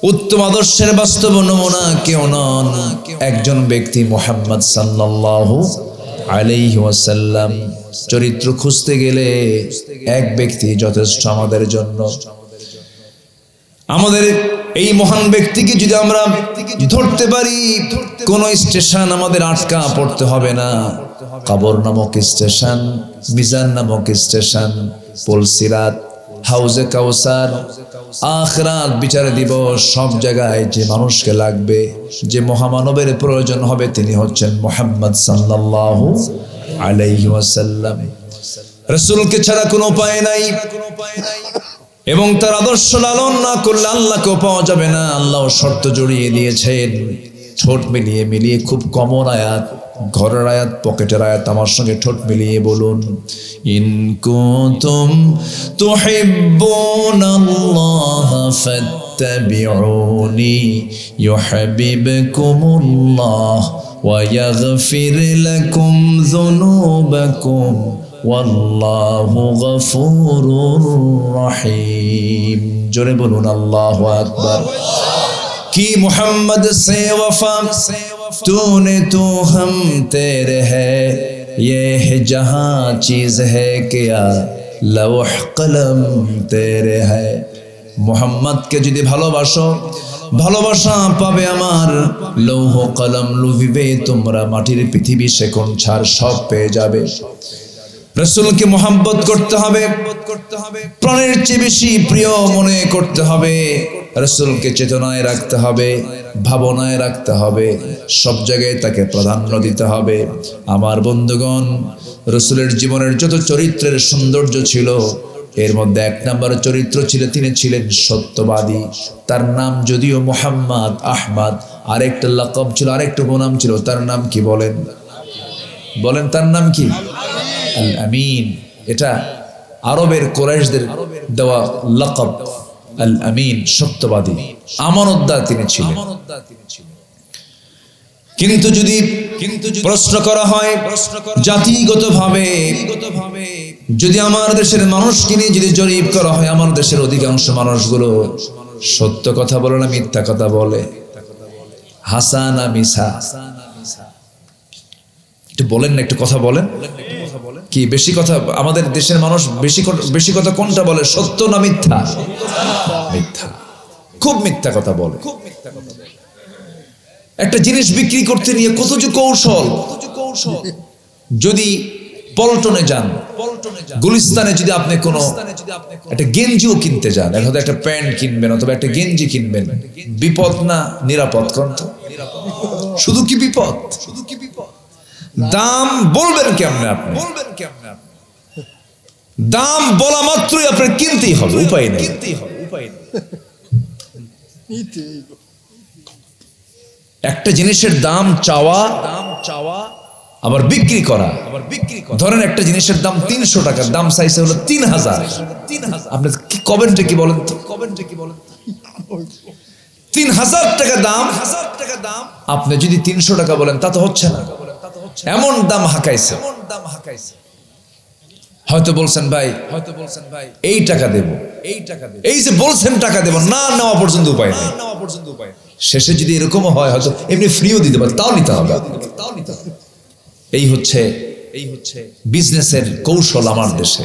উত্তম আদর্শের বাস্তব নমুনা কেউ নন, একজন ব্যক্তি মুহাম্মদ সাল্লাল্লাহু আলাইহি ওয়াসাল্লাম। চরিত্র খুঁজতে গেলে এক ব্যক্তি যথেষ্ট আমাদের জন্য। আমাদের এই মহান ব্যক্তিকে যদি আমরা ধরতে পারি, কোন স্টেশন আমাদের আটকা পড়তে হবে না। কবর নামক স্টেশন, মিজান নামক স্টেশন, পুলসিরাত, হাউজে কাউসার, আখিরাত, বিচার দিবস, সব জায়গায় যে মানুষকে লাগবে, যে মহামানবের প্রয়োজন হবে, তিনি হচ্ছেন মুহাম্মদ সাল্লাল্লাহু আলাইহি ওয়াসাল্লাম। রাসূলকে ছাড়া কোনো উপায় নাই, এবং তার আদর্শ লালন না করলে আল্লাহকেও পাওয়া যাবে না। আল্লাহ শর্ত জড়িয়ে দিয়েছেন, ঠোঁট মিলিয়ে খুব কমন আয়াত, ঘরের আয়াত, পকেটের আয়াত, আমার সঙ্গে ঠোঁট মিলিয়ে বলুন, ইন কুনতুম তুহিব্বুনাল্লাহ ফাত্তাবিউনি ইউহিব্বুকুমুল্লাহ ওয়া ইয়াগফির লাকুম যুনুবাকুম ওয়াল্লাহু গফুরুর রহিম। জোরে বলুন আল্লাহু আকবার। কি মুহাম্মদ সে वफा तूने तो हम तेरे है, ये है जहां चीज है क्या लौह कलम तेरे है। মুহাম্মদকে যদি ভালোবাসো, ভালোবাসা পাবে আমার, লৌহ কলম লুভিবে তোমরা, মাটির পৃথিবী শেকন ছাড় সব পেয়ে যাবে। রাসূলকে মুহাব্বত করতে হবে, প্রাণের চেয়ে বেশি প্রিয় মনে করতে হবে। রাসূলকে চেতনায় রাখতে হবে, ভাবনায় রাখতে হবে, সব জায়গায় তাকে প্রাধান্য দিতে হবে। আমার বন্ধুগণ, রাসূলের জীবনের যত চরিত্রের সৌন্দর্য ছিল, এর মধ্যে এক নম্বর চরিত্র ছিল, তিনি ছিলেন সত্যবাদী। তার নাম যদিও মুহাম্মদ আহমদ, আরেকটা লাকাব ছিল, আরেকটা নাম ছিল, তার নাম কি বলেন? বলেন তার নাম কি? আল আমিন। এটা আরবের কুরাইশদের দেওয়া লাকাব, আল আমিন, সত্যবাদী, আমানতদার তিনি ছিলেন। কিন্তু যদি প্রশ্ন করা হয় জাতিগতভাবে, যদি আমার দেশের মানুষকে নিয়ে যদি জরিপ করা হয়, আমার দেশের অধিকাংশ মানুষগুলো সত্য কথা বলে না মিথ্যা কথা বলে? হাসা না মিছা? একটু বলেন না, একটু কথা বলেন। কি বেশি কথা? আমাদের দেশের মানুষ বেশি কথা কোনটা বলে, সত্য না মিথ্যা? মিথ্যা, খুব মিথ্যা কথা বলে। একটা জিনিস বিক্রি করতে নিয়ে কত যে কৌশল। যদি পল্টনে যান, গুলিস্তানে যদি আপনি কোনো একটা গেঞ্জিও কিনতে যান, হয়তো একটা প্যান্ট কিনবেন অথবা একটা গেঞ্জি কিনবেন, বিপদ না নিরাপদ? কন্ত শুধু কি বিপদ? দাম বলবেন কেমনে আপনি? দাম বলা মাত্রই আপনার কিনতেই হবে, উপায় নেই। একটা জিনিসের দাম চাওয়া আবার বিক্রি করা। ধরেন একটা জিনিসের দাম 300 টাকা, দাম চাইছে হলো 3000। আপনি কি কবেনটা কি বলেন তো? 3000 টাকা দাম, আপনি যদি 300 টাকা বলেন তা তো হচ্ছে না। এমন দাম হাঁকাইছে। হয়তো বলছেন ভাই এই টাকা দেব, এই যে বলছেন টাকা দেব, না নেওয়া পর্যন্ত উপায় নেই। শেষে যদি এরকম হয়, হয়তো এমনি ফ্রিও দিতে পারে, তাও নিতে হবে। এই হচ্ছে বিজনেসের কৌশল আমার দেশে।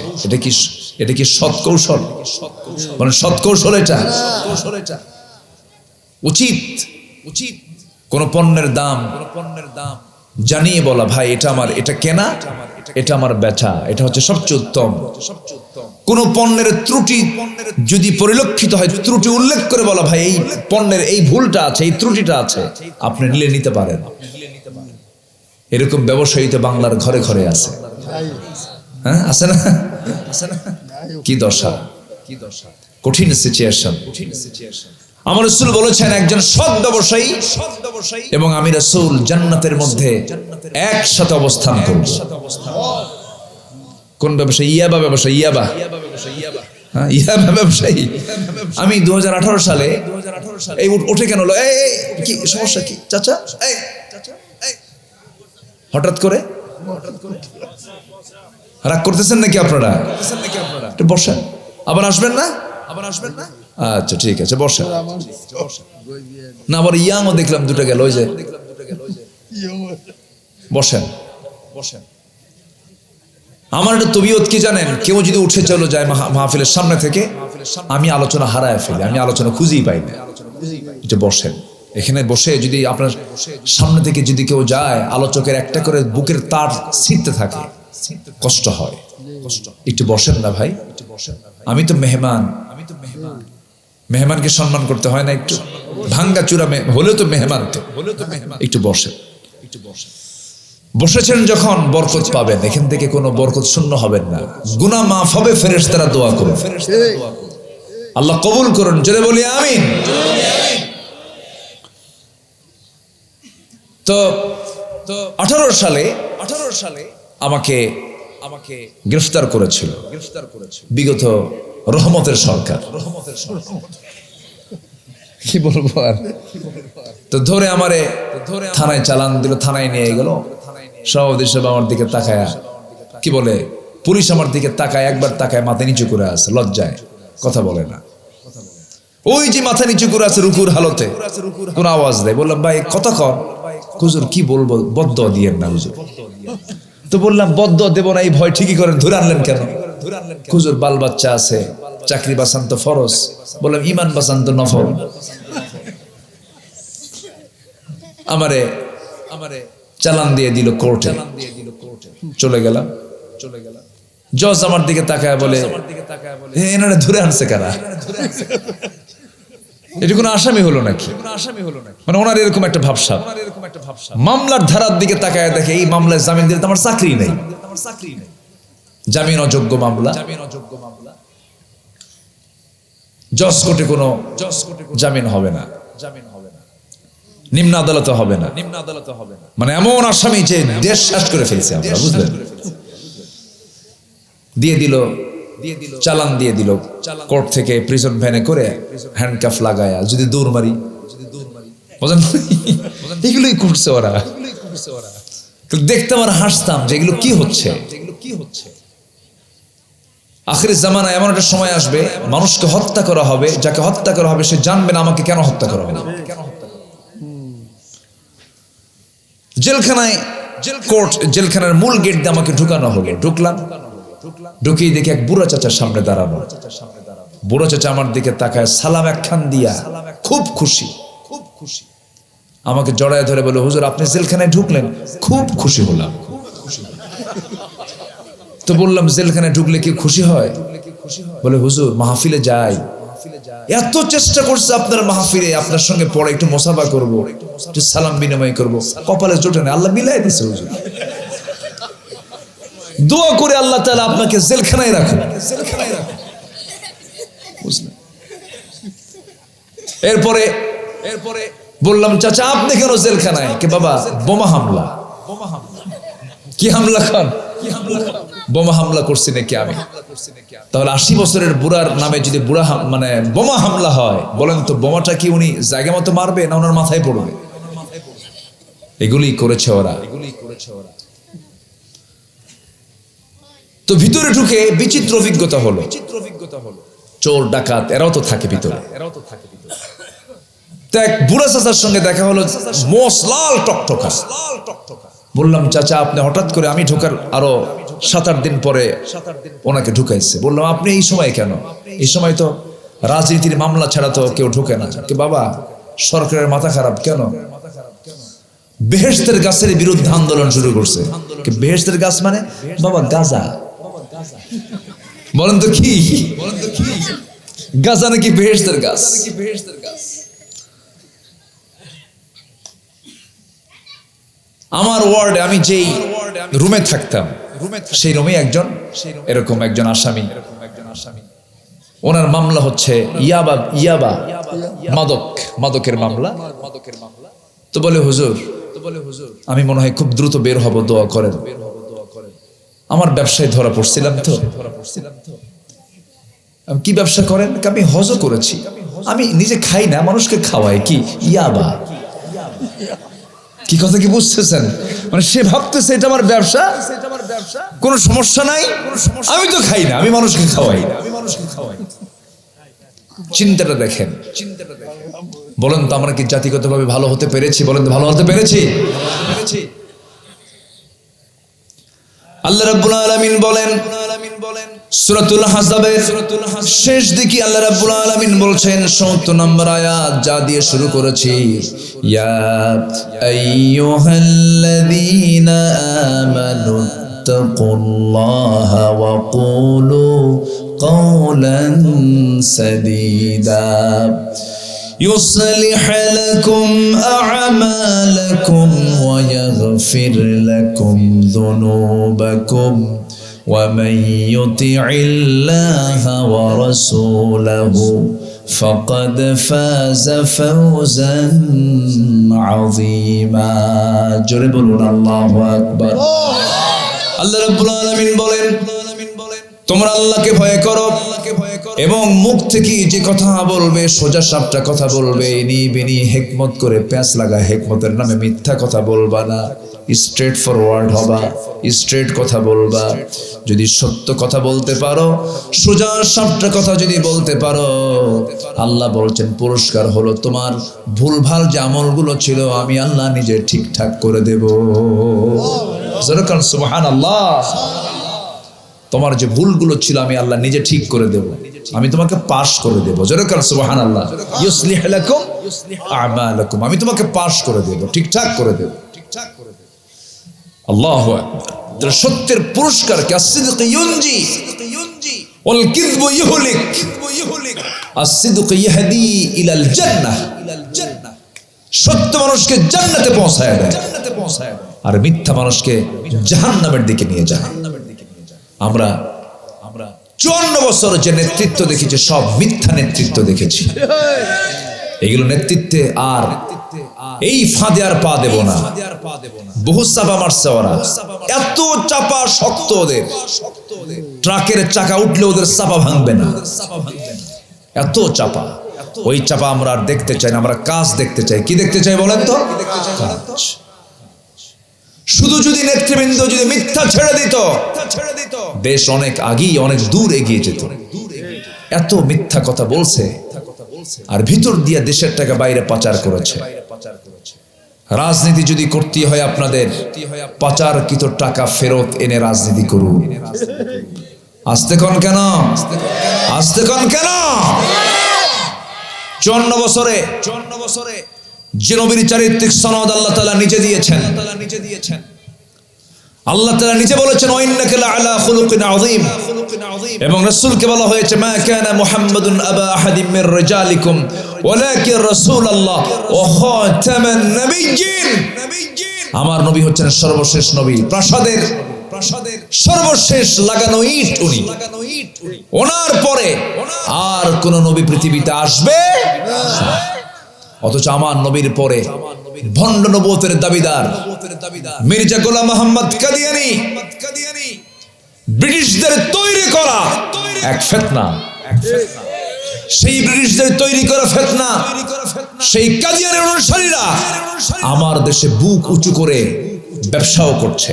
এটা কি সৎ কৌশল? মানে সৎ কৌশল এটা? উচিত কোন পণ্যের দাম জানিয়ে বলা, ভাই এটা আমার, এটা কেনা, এটা আমার বেচা, এটা হচ্ছে সবচেয়ে উত্তম। কোন পণ্যের ত্রুটি যদি পরিলক্ষিত হয়, ত্রুটি উল্লেখ করে বলা, ভাই এই পণ্যের এই ভুলটা আছে, এই ত্রুটিটা আছে, আপনি নিতে পারেন। এরকম ব্যবসায়ী তো বাংলার ঘরে ঘরে আছে। হ্যাঁ, আছে না? কি দশা, কঠিন সিচুয়েশন। আমার রাসূল বলেছেন, একজন সৎ ব্যবসায়ী এবং আমি রাসূল জান্নাতের মধ্যে একসাথে অবস্থান করব। কোন ব্যবসায়ী? ইয়াবা ব্যবসায়ী। ইয়াবা ব্যবসায়ী। আমি 2018 সালে এই ওঠে কেন? কি সমস্যা? কি চাচা? হঠাৎ করে রাগ করতেছেন নাকি আপনারা? বসেন। আবার আসবেন না? আচ্ছা ঠিক আছে, বসেন। না আবার ইয়াংও দেখলাম দুটো গেল, ওই যে বসেন বসেন। আমার একটা তবিয়ত কি জানেন, কেউ যদি উঠে চলে যায় মাহফিলের সামনে থেকে, আমি আলোচনা হারায় ফেলি, আমি আলোচনা খুঁজেই পাই না। এটা বসেন, এখানে বসে যদি আপনার সামনে থেকে যদি কেউ যায়, আলোচকের একটা করে বুকের তার ছিঁড়তে থাকে, কষ্ট হয়। একটু বসেন না ভাই, আমি তো মেহমান, মেহমানকে সম্মান করতে হয় না? একটু ভাঙ্গা চূড়া হলেও তো মেহমান, তো একটু বসেন। বসেছেন যখন বরকত পাবেন, এখান থেকে কোনো বরকত শূন্য হবেন না। গুনাহ মাফ হবে, ফেরেশতারা দোয়া করুন, আল্লাহ কবুল করুন, জোরে বলি আমিন। তো 18 সালে আমাকে গ্রেফতার করেছিল বিগত রহমতের সরকার। কি বলবো আর, তো ধরে আমারে থানায় চালান দিল, থানায় নিয়ে গেল। সভাপতি সাহেব আমার দিকে তাকায়, কি বলে, পুলিশ আমার দিকে তাকায়, একবার তাকায়, মাথা নিচু করে আছে, লজ্জায় কথা বলে না। ওই যে মাথা নিচু করে আছে রুকুর হালতে, কোন আওয়াজ দেয়। বললাম ভাই কথা কর। হুজুর কি বলবো, বদদোয়া দিয়েন না হুজুর। তো বললাম বদদোয়া দেব না, এই ভয় ঠিকই করেন, ধরে আনলেন কেন? হুজুর বাল বাচ্চা আছে, চাকরি বাঁচান তো ফরজ। বললাম ইমান বাঁচান তো নফল। আমারে চালান দিয়ে দিল কোর্টে, চলে গেলাম। জজ আমার দিকে তাকায় বলে, এনারা ধরে আনছে কারা? এটা কোনো আসামি হলো নাকি? মানে ওনার এরকম একটা ভাবসাব। মামলার ধারার দিকে তাকায় দেখে এই মামলায় জামিন দিলে আমার চাকরি নেই, জামিন অযোগ্য মামলা। জজ কোর্টে কোনো জামিন হবে না, নিম্ন আদালতে হবে না। মানে এমন আসামি যে দেশ শেষ করে ফেলছে আমরা, বুঝলেন? দিয়ে দিল চালান, দিয়ে দিল কোর্ট থেকে প্রিজন ভ্যানে করে, হ্যান্ডকাফ লাগায়া যদি দৌড় মারি, এগুলোই করছে ওরা। দেখতে আমার হাসতাম যে এগুলো কি হচ্ছে। আখির জামানায় এমন একটা সময় আসবে, মানুষকে হত্যা করা হবে, যাকে হত্যা করা হবে সে জানবে না আমাকে কেন হত্যা করা হবে। জেলখানায়, কোর্ট জেলখানার মূল গেট দিয়ে আমাকে ঢুকানো হলো। ঢুকলাম, ঢুকিয়ে দেখি এক বুড়া চাচার সামনে দাঁড়ানো। বুড়া চাচা আমার দিকে তাকায়, সালাম একখান দিয়া খুব খুশি। আমাকে জড়ায় ধরে বলে, হুজুর আপনি জেলখানায় ঢুকলেন, খুব খুশি হলাম। তো বললাম জেলখানায় ঢুকলে কি খুশি হয়? বলে হুজুর মাহফিলে যাই, এত চেষ্টা করছে আপনার মাহফিলে আপনার সঙ্গে পড়ে একটু মোসাফা করবো, একটু সালাম বিনিময় করবো, কপালে জোটে না, আল্লাহ মিলাই দিছে হুজুর। দোয়া করে আল্লাহ তাআলা আপনাকে জেলখানায় রাখুন। এরপরে বললাম চাচা আপনি কেন জেলখানায়? কে বাবা বোমা হামলা। কি হামলা খান? বোমা হামলা করছি নাকি আমি? তাহলে 80 বছরের বুড়ার নামে যদি মানে বোমা হামলা হয়, বলেন তো বোমাটা কি উনি জায়গা মতো মারবে না ওনার মাথায় পড়বে? এগুলি করেছে ওরা। তো ভিতরে ঢুকে বিচিত্র অভিজ্ঞতা হলো। চোর ডাকাত এরাও তো থাকে ভিতরে। এক বুড়া চাচার সঙ্গে দেখা হলো, মোষ লাল টকটকা। বললাম চাচা আপনি হঠাৎ করে, আমি ঢোকার আরো 7-8 দিন পরে ওনাকে ঢুকাইছে। বললাম আপনি এই সময় কেন? এই সময় তো রাজনীতির মামলা ছাড়া তো কেউ ঢুকে না। কে বাবা সরকারের মাথা খারাপ কেন? বেহেশতের গাছের বিরুদ্ধে আন্দোলন শুরু করছে। বেহেশতের গাছ মানে বাবা গাঁজা। বলেন তো কি গাঁজা নাকি বেহেশতের গাছ? আমার ওয়ার্ডে আমি যেই রুমে থাকতাম, সেই রুমে এরকম একজন আসামি, ওনার মামলা হচ্ছে ইয়াবা মাদকের মামলা। তো বলে হুজুর আমি মনে হয় খুব দ্রুত বের হব, দোয়া করেন। আমার ব্যবসায় ধরা পড়ছিলাম তো। কি ব্যবসা করেন? আমি হজও করেছি, আমি নিজে খাই না, মানুষকে খাওয়াই। কি ইয়াবা? কি কথা কি বুঝতেছেন? মানে সে ভাবতেছে এটা আমার ব্যবসা, কোনো সমস্যা নাই, আমি তো খাই না, আমি মানুষকে খাওয়াই। চিন্তাটা দেখেন। বলেন তো আমরা কি জাতিগতভাবে ভালো হতে পেরেছি? বলেন তো ভালো হতে পেরেছি? আল্লাহ রাব্বুল আলামিন বলেন সূরাতুল আহজাবের শেষ দিকে আল্লাহ রাব্বুল আলামিন বলছেন ৭০ নম্বর আয়াত যা দিয়ে শুরু করেছি, ইয়া আইয়ুহাল্লাযীনা আমানু তাকুল্লাহা ওয়া কুলু قولا سديدا يصلح لكم أعمالكم ويغفر لكم ذنوبكم ومن يطع الله ورسوله فقد فاز فوزا عظيما جربنا الله أكبر الله رب العالمين বলেন তোমরা আল্লাহকে ভয় করো এবং মুখ থেকে যে কথা বলবে সোজা সাপটা কথা বলবে, ইনি বিনি হিকমত করে প্যাঁচ লাগা হিকমতের নামে মিথ্যা কথা বলবা না, স্ট্রেট ফরওয়ার্ড হবা, স্ট্রেট কথা বলবা। যদি সত্য কথা বলতে পারো, সোজা সাপটা কথা যদি বলতে পারো, আল্লাহ বলছেন পুরস্কার হলো তোমার ভুলভাল যে আমলগুলো ছিল আমি আল্লাহ নিজে ঠিকঠাক করে দেব। সুবহানাল্লাহ। তোমার যে ভুলগুলো ছিল আমি আল্লাহ নিজে ঠিক করে দেব, আমি তোমাকে পাস করে দেব। জোরে কার সুবহানাল্লাহ। ইউসলিহ লাকুম আ'মালাকুম, আমি তোমাকে পাস করে দেব, ঠিকঠাক করে দেব। আল্লাহু আকবার। সত্যের পুরস্কার কি? as-sidq yunji wal kidhbu yuhlik, as-sidq yahdi ila al-jannah, সত্য মানুষকে জান্নাতে পৌঁছায় দেয় আর মিথ্যা মানুষকে জাহান্নামের দিকে নিয়ে যায়। আমরা 54 বছর যে নেতৃত্ব দেখেছি সব মিথ্যা নেতৃত্ব দেখেছি। এগুলো নেতৃত্বে আর এই ফাঁদে আর পা দেব না। বহু চাপা মারছে ওরা, এত চাপা শক্ত ওদের, ট্রাকের চাকা উঠলে ওদের চাপা ভাঙবে না, এত চাপা। ওই চাপা আমরা আর দেখতে চাই না, আমরা কাজ দেখতে চাই। কি দেখতে চাই বলেন তো? শুধু যদি নেতৃবৃন্দ যদি মিথ্যা ছেড়ে দিত, দেশ অনেক আগেই অনেক দূর এগিয়ে যেত। এত মিথ্যা কথা বলছে আর ভিতর দিয়ে দেশের টাকা বাইরে পাচার করেছে। রাজনীতি যদি করতে হয় আপনাদের, পাচারকৃত টাকা ফেরত এনে রাজনীতি করুন। আস্তে কোন কেন? আস্তে কোন কেন? 54 বছরে যে নবীর চারিত্রিক সনদ আল্লাহ তাআলা নিজে দিয়েছেন। আল্লাহ তাআলা নিজে বলেছেন ওয়াইন্নাকা লাআলা খুলুকিন আযীম, এবং রাসূলকে বলা হয়েছে মা কানা মুহাম্মাদুন আবা আহাদিম মির রিজালিকুম ওয়ালাকিন রাসূলুল্লাহ ওয়া খাতামান নাবিয়্যিন। আমার নবী হচ্ছেন সর্বশেষ নবী, প্রাসাদের সর্বশেষ লাগানো ইট উনি। ওনার পরে আর কোন নবী পৃথিবীতে আসবে না। অথচ আমার নবীর পরে ভণ্ড নবুয়তের দাবিদার মির্জা গোলাম মোহাম্মদ কাদিয়ানী, ব্রিটিশদের তৈরি করা এক ফিতনা, সেই ব্রিটিশদের তৈরি করা ফিতনা, সেই কাদিয়ানীর অনুসারীরা আমার দেশে বুক উঁচু করে ব্যবসাও করছে,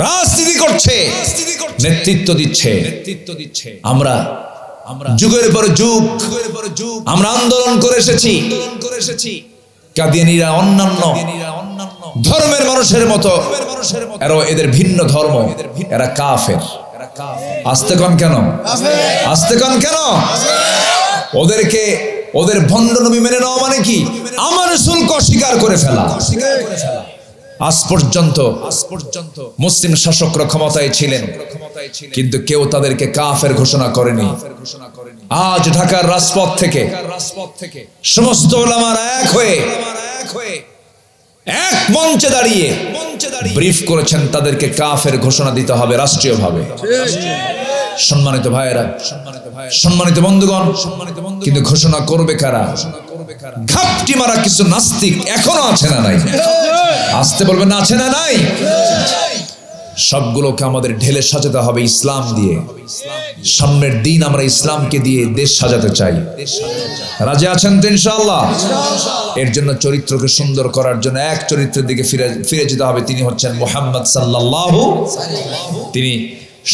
রাজনীতি করছে, নেতৃত্ব দিচ্ছে। আমরা যুগের পর যুগ আমরা আন্দোলন করে এসেছি। কাদিয়ানীরা অন্যান্য ধর্মের মানুষের মতো, এদের ভিন্ন ধর্ম, এরা কাফের। আস্তে কন কেন? আস্তে কন কেন? ওদেরকে ওদের ভণ্ড নবী মেনে নেওয়া মানে কি? আমার রাসূলকে অস্বীকার করে ফেলা। আজ পর্যন্ত মুসলিম শাসকরা ক্ষমতায় ছিলেন, কিন্তু কেউ তাদেরকে কাফের ঘোষণা করেনি। আজ ঢাকার রাজপথ থেকে সমস্ত উলামারা এক হয়ে এক মঞ্চে দাঁড়িয়ে ব্রিফ করেছেন তাদেরকে কাফের ঘোষণা দিতে হবে রাষ্ট্রীয়ভাবে। সম্মানিত ভাইয়েরা, সম্মানিত বন্ধুগণ, কিন্তু ঘোষণা করবে কারা? ঘাপটি মারা কিছু নাস্তিক এখনো আছে না নাই? আসতে বলবেন না, আছে না নাই? সবগুলোকে আমাদের ঢেলে সাজাতে হবে ইসলাম দিয়ে। সামনের দিন আমরা ইসলামকে দিয়ে দেশ সাজাতে চাই। রাজি আছেন তো ইনশাআল্লাহ? এর জন্য চরিত্রকে সুন্দর করার জন্য এক চরিত্রের দিকে ফিরে যেতে হবে। তিনি হচ্ছেন মুহাম্মদ সাল্লাল্লাহু। তিনি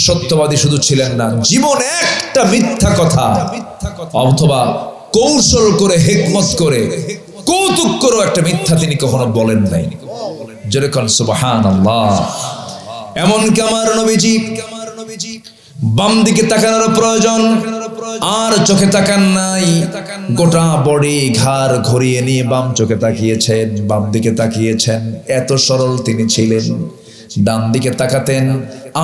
সত্যবাদী শুধু ছিলেন না, জীবনে একটা মিথ্যা কথা অথবা কৌশল করে, হিকমত করে, কৌতুক করে একটা মিথ্যা তিনি কখনো বলেন নাই। যেরকম সুবহানাল্লাহ। এমনকি আমার নবীজি বাম দিকে তাকানোর প্রয়োজন আর চোখে তাকান নাই, গোটা বডি ঘাড় ঘুরিয়ে নিয়ে বাম চোখে তাকিয়েছেন, বাম দিকে তাকিয়েছেন। এত সরল তিনি ছিলেন। ডান দিকে তাকাতেন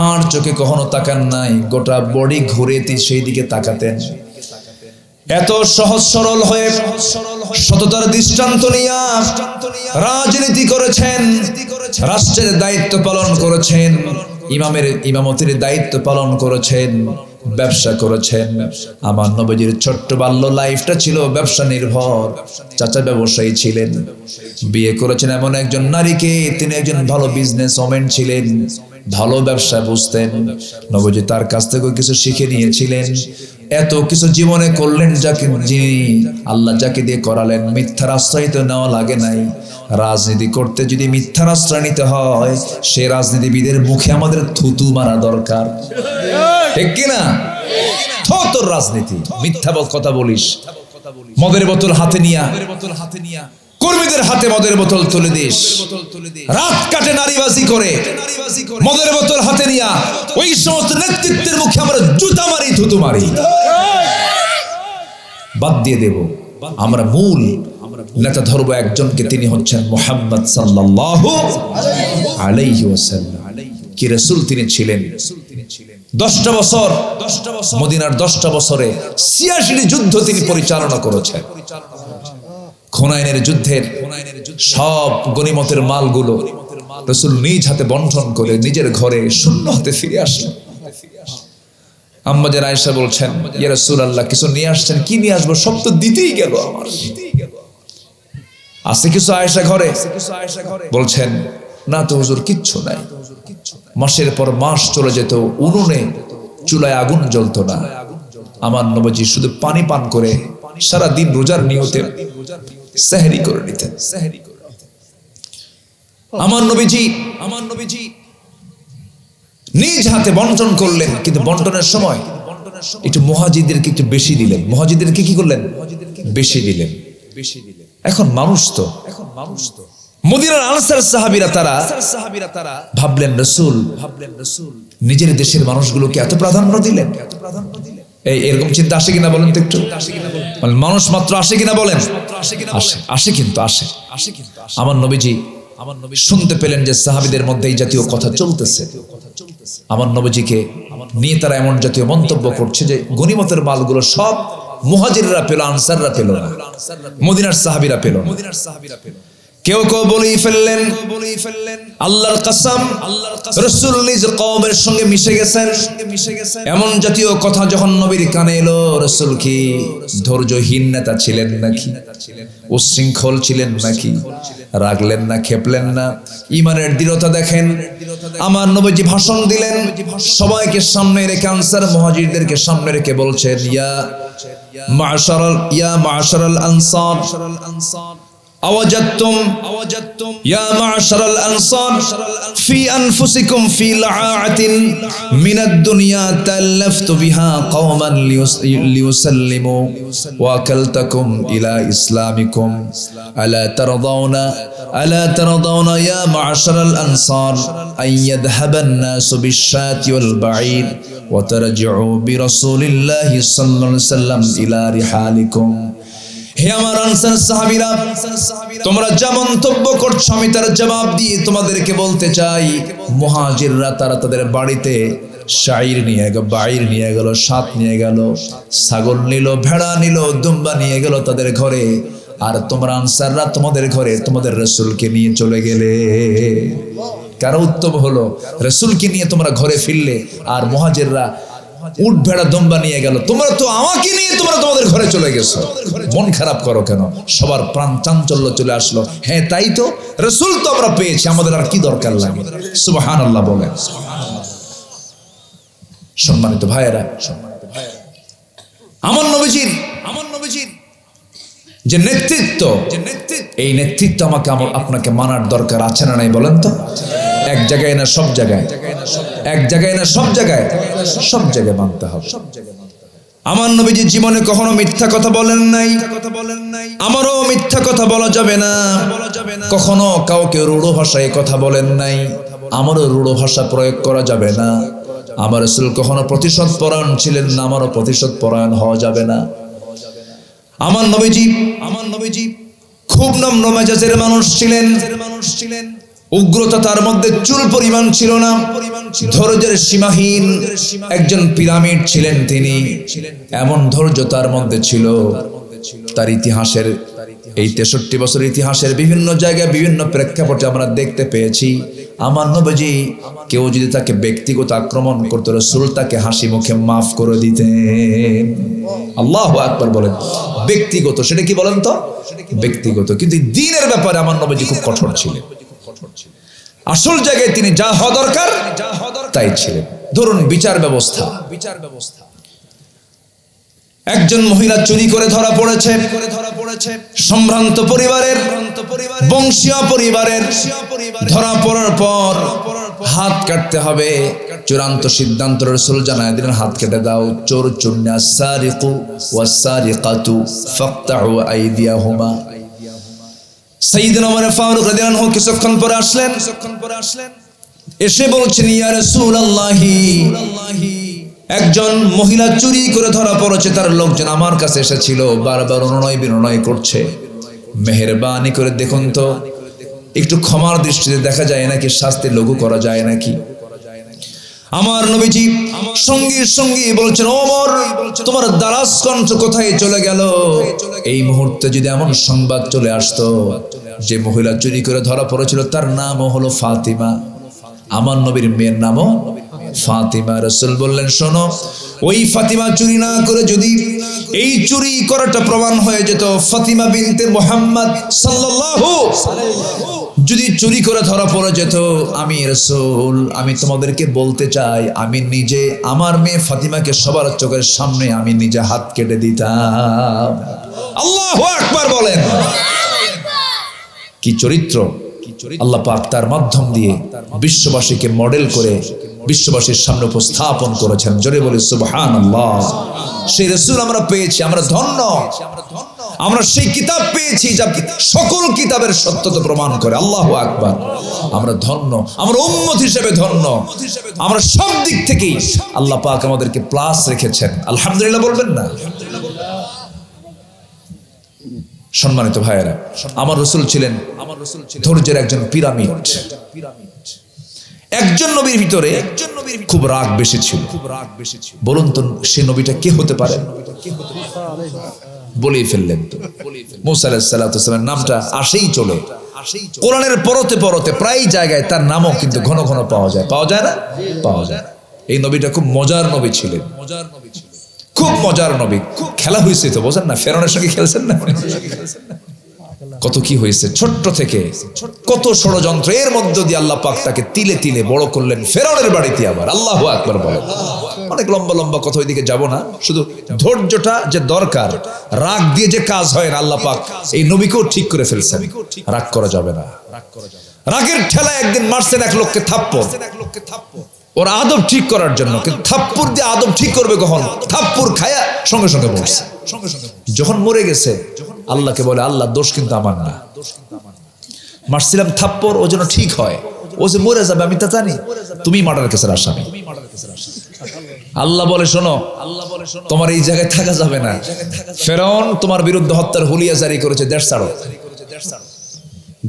আর চোখে কখনো তাকান নাই, গোটা বডি ঘুরে সেই দিকে তাকাতেন। এত সহজ সরল হয়ে সততার দৃষ্টান্ত নিয়ে রাজনীতি করেছেন, রাষ্ট্রের দায়িত্ব পালন করেছেন, ইমামতির দায়িত্ব পালন করেছেন, ব্যবসা করেছেন। আমার নবীজির ছোট্ট বাল্য লাইফটা ছিল ব্যবসা নির্ভর। চাচা ব্যবসায়ী ছিলেন, বিয়ে করেছেন এমন একজন নারীকে, তিনি একজন ভালো বিজনেস ওম্যান ছিলেন, ভালো ব্যবসা বুঝতেন। নবীজি তার কাছ থেকে কিছু শিখে নিয়েছিলেন। এত কিছু জীবনে করলেন যিনি আল্লাহ যাকে দিয়ে করালেন। মিথ্যার আশ্রয় তো নেওয়া লাগে নাই। রাজনীতি করতে যদি মিথ্যার আশ্রয় নিতে হয়, সে রাজনীতিবিদের মুখে আমাদের থুতু মারা দরকার, ঠিক কিনা? তোর রাজনীতি মিথ্যা কথা বলিস, মদের বোতল হাতে নিয়া কর্মীদের হাতে মদের বোতল তুলে দিস, রাত কাটে নারীবাজি করে মদের বোতল হাতে নিয়া ওই সমস্ত নেতৃত্বের মুখে আমরা জুতা মারি, থুতু মারি। বাদ দিয়ে দেব। আমরা মূল নেতা ধরবো একজনকে, তিনি হচ্ছেন মুহাম্মদ সাল্লাল্লাহু আলাইহি ওয়াসাল্লাম। কি রাসূল তিনি ছিলেন। 10টা বছর মদিনার 10টা বছরে 86টি যুদ্ধ তিনি পরিচালনা করেছেন। হুনাইনের যুদ্ধের সব গনিমতের মালগুলো রাসূল নিজ হাতে বন্টন করে নিজের ঘরে শূন্য হাতে ফিরে আসলেন। আম্মা জান আয়েশা বলছেন, ইয়া রাসূলুল্লাহ, কিছু নিয়ে আসছেন? কি নিয়ে আসবো, সব তো দিতেই গেল আমার। আছে কিছু আয়েশা ঘরে? বলছেন, না তো হুজুর, কিচ্ছু নাই। মাসের পর মাস চলে যেত, উনুনে চুলায় আগুন জ্বলতো না। আমার নবীজি শুধু পানি পান করে সারা দিন রোজার নিয়তে সেহরি করে নিতেন। আমার নবীজি নিজ হাতে বন্টন করলেন, কিন্তু বন্টনের সময় একটু মুহাজিরদেরকে একটু বেশি দিলেন। মুহাজিরদেরকে কি করলেন? বেশি দিলেন। এখন মানুষ তো মদিনার আনসার সাহাবীরা তারা ভাবলেন রাসূল নিজের দেশের মানুষগুলোকে এত প্রাধান্য দিলেন। এরকম চিন্তা আসে কিনা বলেন তো একটু? মানুষ মাত্র আসে কিনা বলেন? আসে কিন্তু আসে। আমার নবীজি শুনতে পেলেন যে সাহাবীদের মধ্যে এই জাতীয় কথা চলতেছে। আমার নবীজিকে নিয়ে তারা এমন জাতীয় মন্তব্য করছে যে গনিমতের মালগুলো সব মুহাজিররা পেল, আনসাররা পেল না, মদিনার সাহাবীরা পেল না। কেউ কেউ বলেই ফেললেন, আল্লাহর কসম, রাসূল নিজ কওমের সঙ্গে মিশে গেছেন। এমন জাতীয় কথা যখন নবীর কানে এলো, রাসূল কি ধৈর্যহীন নেতা ছিলেন নাকি? উচ্ছৃঙ্খল ছিলেন নাকি? রাগলেন না, খেপলেন না। ঈমানের দৃঢ়তা দেখেন। আমার নবীজি ভাষণ দিলেন, সবাইকে সামনে রেখে, আনসার মুহাজিরদেরকে সামনে রেখে বলছেন, ইয়া মা'শারাল আনসার أوجدتم يا معشر الأنصار في أنفسكم في لعاعة من الدنيا تألفت بها قوما ليسلموا وأكلتكم إلى إسلامكم ألا ترضون يا معشر الأنصار أن يذهب الناس بالشاة والبعير وترجعوا برسول الله صلى الله عليه وسلم إلى رحالكم। হে আমার আনসার সাহাবীরা, তোমরা যা মন্তব্য করছো আমি তার জবাব দিয়ে তোমাদেরকে বলতে চাই, মুহাজিররা তারা তাদের বাড়িতে শাইর নিয়ে গেল, বাইর নিয়ে গেল, সাত নিয়ে গেল, ছাগল নিল, ভেড়া নিল, দুম্বা নিয়ে গেল তাদের ঘরে, আর তোমরা আনসাররা তোমাদের ঘরে তোমাদের রাসূলকে নিয়ে চলে গেলে। কারো উত্তম হলো, রাসূলকে নিয়ে তোমরা ঘরে ফিরলে আর মুহাজিররা উট ভেড়া দুম্বা নিয়ে গেল, তোমরা তো আমাকে নিয়ে তোমরা তোমাদের ঘরে চলে গেছো। মন খারাপ করো কেন? সবার প্রাণ চাঞ্চল্য চলে আসলো। হ্যাঁ তাই তো, রাসূল তো আমরা পেয়েছি, আমাদের আর কি দরকার লাগে? সুবহানাল্লাহ বলেন। সম্মানিত ভাইয়েরা, আমার নবীজির যে নেতৃত্ব, এই নেতৃত্ব আমাকে আপনাকে মানার দরকার আছে না নাই বলেন তো? এক জায়গায় না সব জায়গায়, এক জায়গায় না সব জায়গায়, সব জায়গায় মানতে হবে। আমার নবীজি জীবনে কখনো মিথ্যা কথা বলেন নাই, আমারও মিথ্যা কথা বলা যাবে না। কখনো কাউকে রূঢ় ভাষায় কথা বলেন নাই, আমারও রূঢ় ভাষা প্রয়োগ করা যাবে না। আমার রাসূল কখনো প্রতিশোধ পরায়ণ ছিলেন না, আমারও প্রতিশোধ পরায়ণ হওয়া যাবে না। আমার নবীজি খুব নম্র মেজাজের মানুষ ছিলেন। উগ্রতা তার মধ্যে চুল পরিমাণ ছিল না, ধৈর্যের সীমাহীন একজন পিরামিড ছিলেন তিনি। এমন ধৈর্য তার মধ্যে ছিল, তার ইতিহাসের এই 63 বছর ইতিহাসের বিভিন্ন জায়গায় বিভিন্ন প্রেক্ষাপটে আমরা দেখতে পেয়েছি। আমার নবীজি কেউ যদি তাকে ব্যক্তিগত আক্রমণ করতো, রাসূল তাকে হাসি মুখে মাফ করে দিতেন। আল্লাহু আকবার বলেন। ব্যক্তিগত, সেটা কি বলেন তো? ব্যক্তিগত। কিন্তু দ্বীনের ব্যাপারে আমার নবীজি খুব কঠোর ছিলেন। আসল জায়গায় তিনি যা হওয়া দরকার তাই ছিলেন। ধরুন বিচার ব্যবস্থা, একজন মহিলা চুরি করে ধরা পড়েছে, সম্ভ্রান্ত পরিবারের, বংশীয় পরিবারের। ধরা পড়ার পর হাত কাটতে হবে, চূড়ান্ত সিদ্ধান্ত রাসূল জানায় দিলেন, হাত কেটে দাও। চোর চুন্না সারিকু ওয়াস সারিকাতু ফাকতাউ আইদিয়াহুমা। সাইয়েদনা ওমর ফারুক রাদিয়াল্লাহু আনহু কিছুক্ষণ পরে আসলেন, এসে বলছেন, ইয়া রাসূলুল্লাহি, একজন মহিলা চুরি করে ধরা পড়েছে, তার লোকজন আমার কাছে এসেছিল, বারবার অনুনয় বিনয় করছে, মেহেরবানি করে দেখুন তো, একটু ক্ষমার দৃষ্টিতে দেখা যায় নাকি, শাস্তি লঘু করা যায় নাকি। আমার নবীজি সঙ্গে সঙ্গে বলছেন, ওমর তোমার দারাজ কণ্ঠ কোথায় চলে গেল? এই মুহূর্তে যদি এমন সংবাদ চলে আসতো যে মহিলা চুরি করে ধরা পড়েছিল তার নামও হলো ফাতিমা, আমার নবীর মেয়ের নামও ফাতিমা। রাসূল বললেন, শোনো, ওই ফাতিমা চুরি না করে যদি এই চুরি করাটা প্রমাণ হয়ে যেত, ফাতিমা বিনতে মুহাম্মদ সাল্লাল্লাহু যদি চুরি করে ধরা পড়ে যেত, আমি রাসূল আমি তোমাদেরকে বলতে চাই, আমি নিজে আমার মেয়ে ফাতিমাকে সবার চোখের সামনে আমি নিজে হাত কেটে দিতাম। আল্লাহু আকবার বলেন। কি চরিত্র আল্লাহ পাক তার মাধ্যম দিয়ে বিশ্ববাসীকে মডেল করে বিশ্ববাসীর সামনে উপস্থাপন করেছেন। জোরে বলি সুবহানাল্লাহ। সেই রাসূল আমরা পেয়েছি, আমরা ধন্য। আমরা সেই কিতাব পেয়েছি যা সকল কিতাবের সত্যতা প্রমাণ করে। আল্লাহু আকবার। আমরা ধন্য, আমরা উম্মত হিসেবে ধন্য। আমরা সব দিক থেকেই আল্লাহ পাক আমাদেরকে প্লাস রেখেছেন। আলহামদুলিল্লাহ বলবেন না? সম্মানিত ভাইয়েরা, আমার রাসূল ছিলেন ধৈর্যের একজন পিরামিড। একজন নবীর ভিতরে খুব রাগ বেশি ছিল। বলুন তো সে নবীটা কে হতে পারে? বলেই ফেললেন তো, মুসা আলাইহিস সালাতু ওয়াস সালামের নামটা আসেই চলে। কোরআনের পরতে পরতে প্রায় জায়গায় তার নামও কিন্তু ঘন ঘন পাওয়া যায় না? পাওয়া যায়। এই নবীটা খুব মজার নবী ছিলেন, খুব মজার নবী। খেলা হয়েছে তো, বোঝেন না? ফেরাউনের সঙ্গে খেলছেন না? কত কি হয়েছে, ছোট্ট থেকে কত ষড়যন্ত্র, এর মধ্য দিয়ে আল্লাহ পাক তাকে তিলে তিলে বড় করলেন ফেরাউনের বাড়িতে। আবার আল্লাহু আকবার বলেন। অনেক লম্বা লম্বা কথা, ওইদিকে যাব না। শুধু ধৈর্যটা যে দরকার, রাগ দিয়ে যে কাজ হয় না, আল্লাহ পাক এই নবীকেও ঠিক করে ফেলছেন। রাগ করা যাবে না। রাগের ঠেলায় একদিন মারছেন এক লোককে থাপ্পড়, ওর আদব ঠিক করার জন্য। কিন্তু থাপ্পড় দিয়ে আদব ঠিক করবে কখন? থাপ্পড় খায়া সঙ্গে সঙ্গে মরছে। যখন মরে গেছে আল্লাহকে বলে, আল্লাহ দোষ কিন্তু আমার না, মারছিলাম থাপ্পড় ও যেন ঠিক হয়। ও যে মরে যাবে আমি তা জানি, তুমি মার্ডার কেসের আসামি। আল্লাহ বলে, শোনো, তোমার এই জায়গায় থাকা যাবে না। ফেরাউন তোমার বিরুদ্ধে হত্যার হুলিয়া জারি করেছে, দেশ ছাড়ো।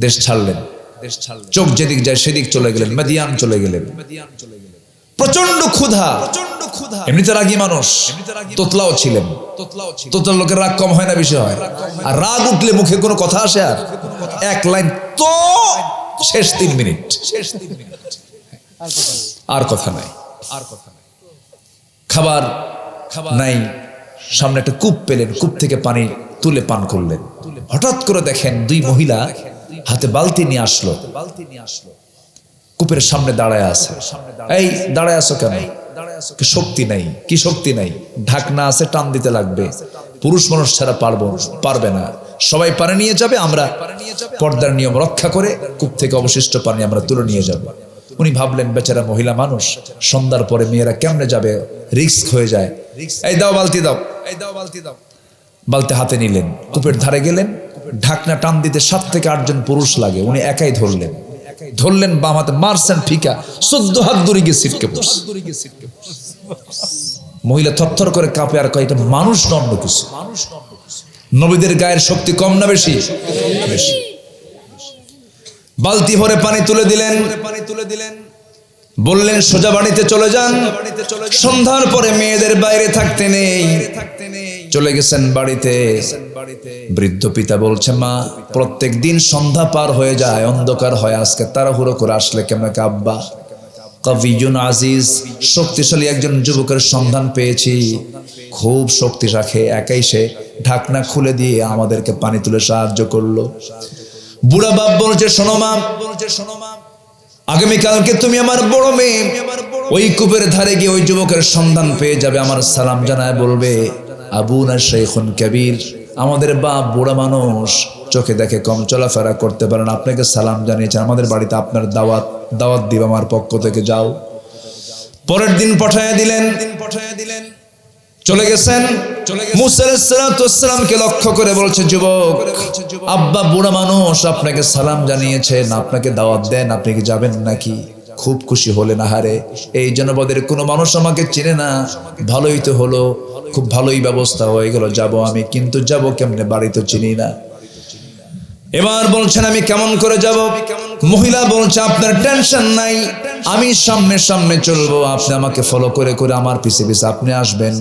দেশ ছাড়লেন, চোখ যেদিক যায় সেদিক চলে গেলেন, মাদিয়ান চলে গেলেন। প্রচন্ড ক্ষুধা, এমনিতে রাগী মানুষ, তোতলাও ছিলেন। তোতলার লোকের রাগ কম হয় না, বেশি হয়। আর রাগ উঠলে মুখে কোনো কথা আসে? আর এক লাইন তো শেষ 3 মিনিট, আর কথা নাই। খাবার নাই, সামনে একটা কূপ পেলেন, কূপ থেকে পানি তুলে পান করলেন। হঠাৎ করে দেখেন 2 মহিলা হাতে বালতি নিয়ে আসলো, কূপের সামনে দাঁড়ায় আছে। এই দাঁড়ায় আছো কেন? শক্তি নাই। কি শক্তি নাই? ঢাকনা আছে, টান দিতে লাগবে। পুরুষ মানুষ ছাড়া পারবে না। সবাই পানি নিয়ে যাবে, আমরা পর্দার নিয়ম রক্ষা করে কূপ থেকে অবশিষ্ট পানি আমরা তুলে নিয়ে যাব। উনি ভাবলেন বেচারা মহিলা মানুষ, সন্ধ্যার পরে মেয়েরা কেমনে যাবে, রিস্ক হয়ে যায়। এই দাও বালতি দাও, এই দাও বালতি দাও। বালতি হাতে নিলেন, কূপের ধারে গেলেন, ঢাকনা টান দিতে 7 থেকে 8 জন পুরুষ লাগে, উনি একাই ধরলেন বাম হাতে, মারছেন ফিকা, 14 হাত দূরে গিয়ে ছিটকে পড়ছে। মহিলা থরথর করে কাঁপে আর কয়, এটা মানুষ না অন্য কিছু। নবীদের গায়ের শক্তি কম না বেশি? বেশি। বালতি ভরে পানি তুলে দিলেন, বললেন সোজা বাড়িতে চলে যান, সন্ধ্যার পরে মেয়েদের বাইরে থাকতে নেই। চলে গেছেন বাড়িতে। বৃদ্ধ পিতা বলছে, মা প্রত্যেক দিন সন্ধ্যা পার হয়ে যায়, অন্ধকার হয়, আজকে তাড়াহুড়ো করে আসলে কেমন? আব্বা কবিয়ুন আজিজ, শক্তিশালী একজন যুবকের সন্ধান পেয়েছি, খুব শক্তি রাখে, একাই সে ঢাকনা খুলে দিয়ে আমাদেরকে পানি তুলে সাহায্য করলো। বুড়া বাপ বলছে, শোনো মা, আগামীকালকে তুমি আমার বড় মেয়ে ওই কূপের ধারে গিয়ে ওই যুবকের সন্ধান পেয়ে যাবে, আমার সালাম জানায় বলবে, আবুনা শাইখুন কবির, আমাদের বাপ বুড়া মানুষ, চোখে দেখে কম, চলাফেরা করতে পারেন, আপনাকে সালাম জানিয়েছেন, আমাদের বাড়িতে আপনার দাওয়াত দিব আমার পক্ষ থেকে, যাও। পরের দিন পাঠায়া দিলেন। চলে গেছেন। মুসা আলাইহিস সালামকে লক্ষ্য করে বলছে, যুবক, আব্বা বুড়া মানুষ আপনাকে সালাম জানিয়েছেন, আপনাকে দাওয়াত দেন, আপনি কি যাবেন নাকি? খুব খুশি হলেন, আহারে এই জনপদের কোনো মানুষ আমাকে চেনে না, ভালোই তো হলো, খুব ভালোই ব্যবস্থা হয়ে গেল, যাব আমি, কিন্তু যাব কেমনে, বাড়ি তো চিনি না। এবার বলছেন, আমি কেমন করে যাব? মহিলা বলছে, আপনার টেনশন নাই, আমি সামনে সামনে চলবো, আপনি আমাকে ফলো করে করে আমার পিছে পিছে আপনি আসবেন।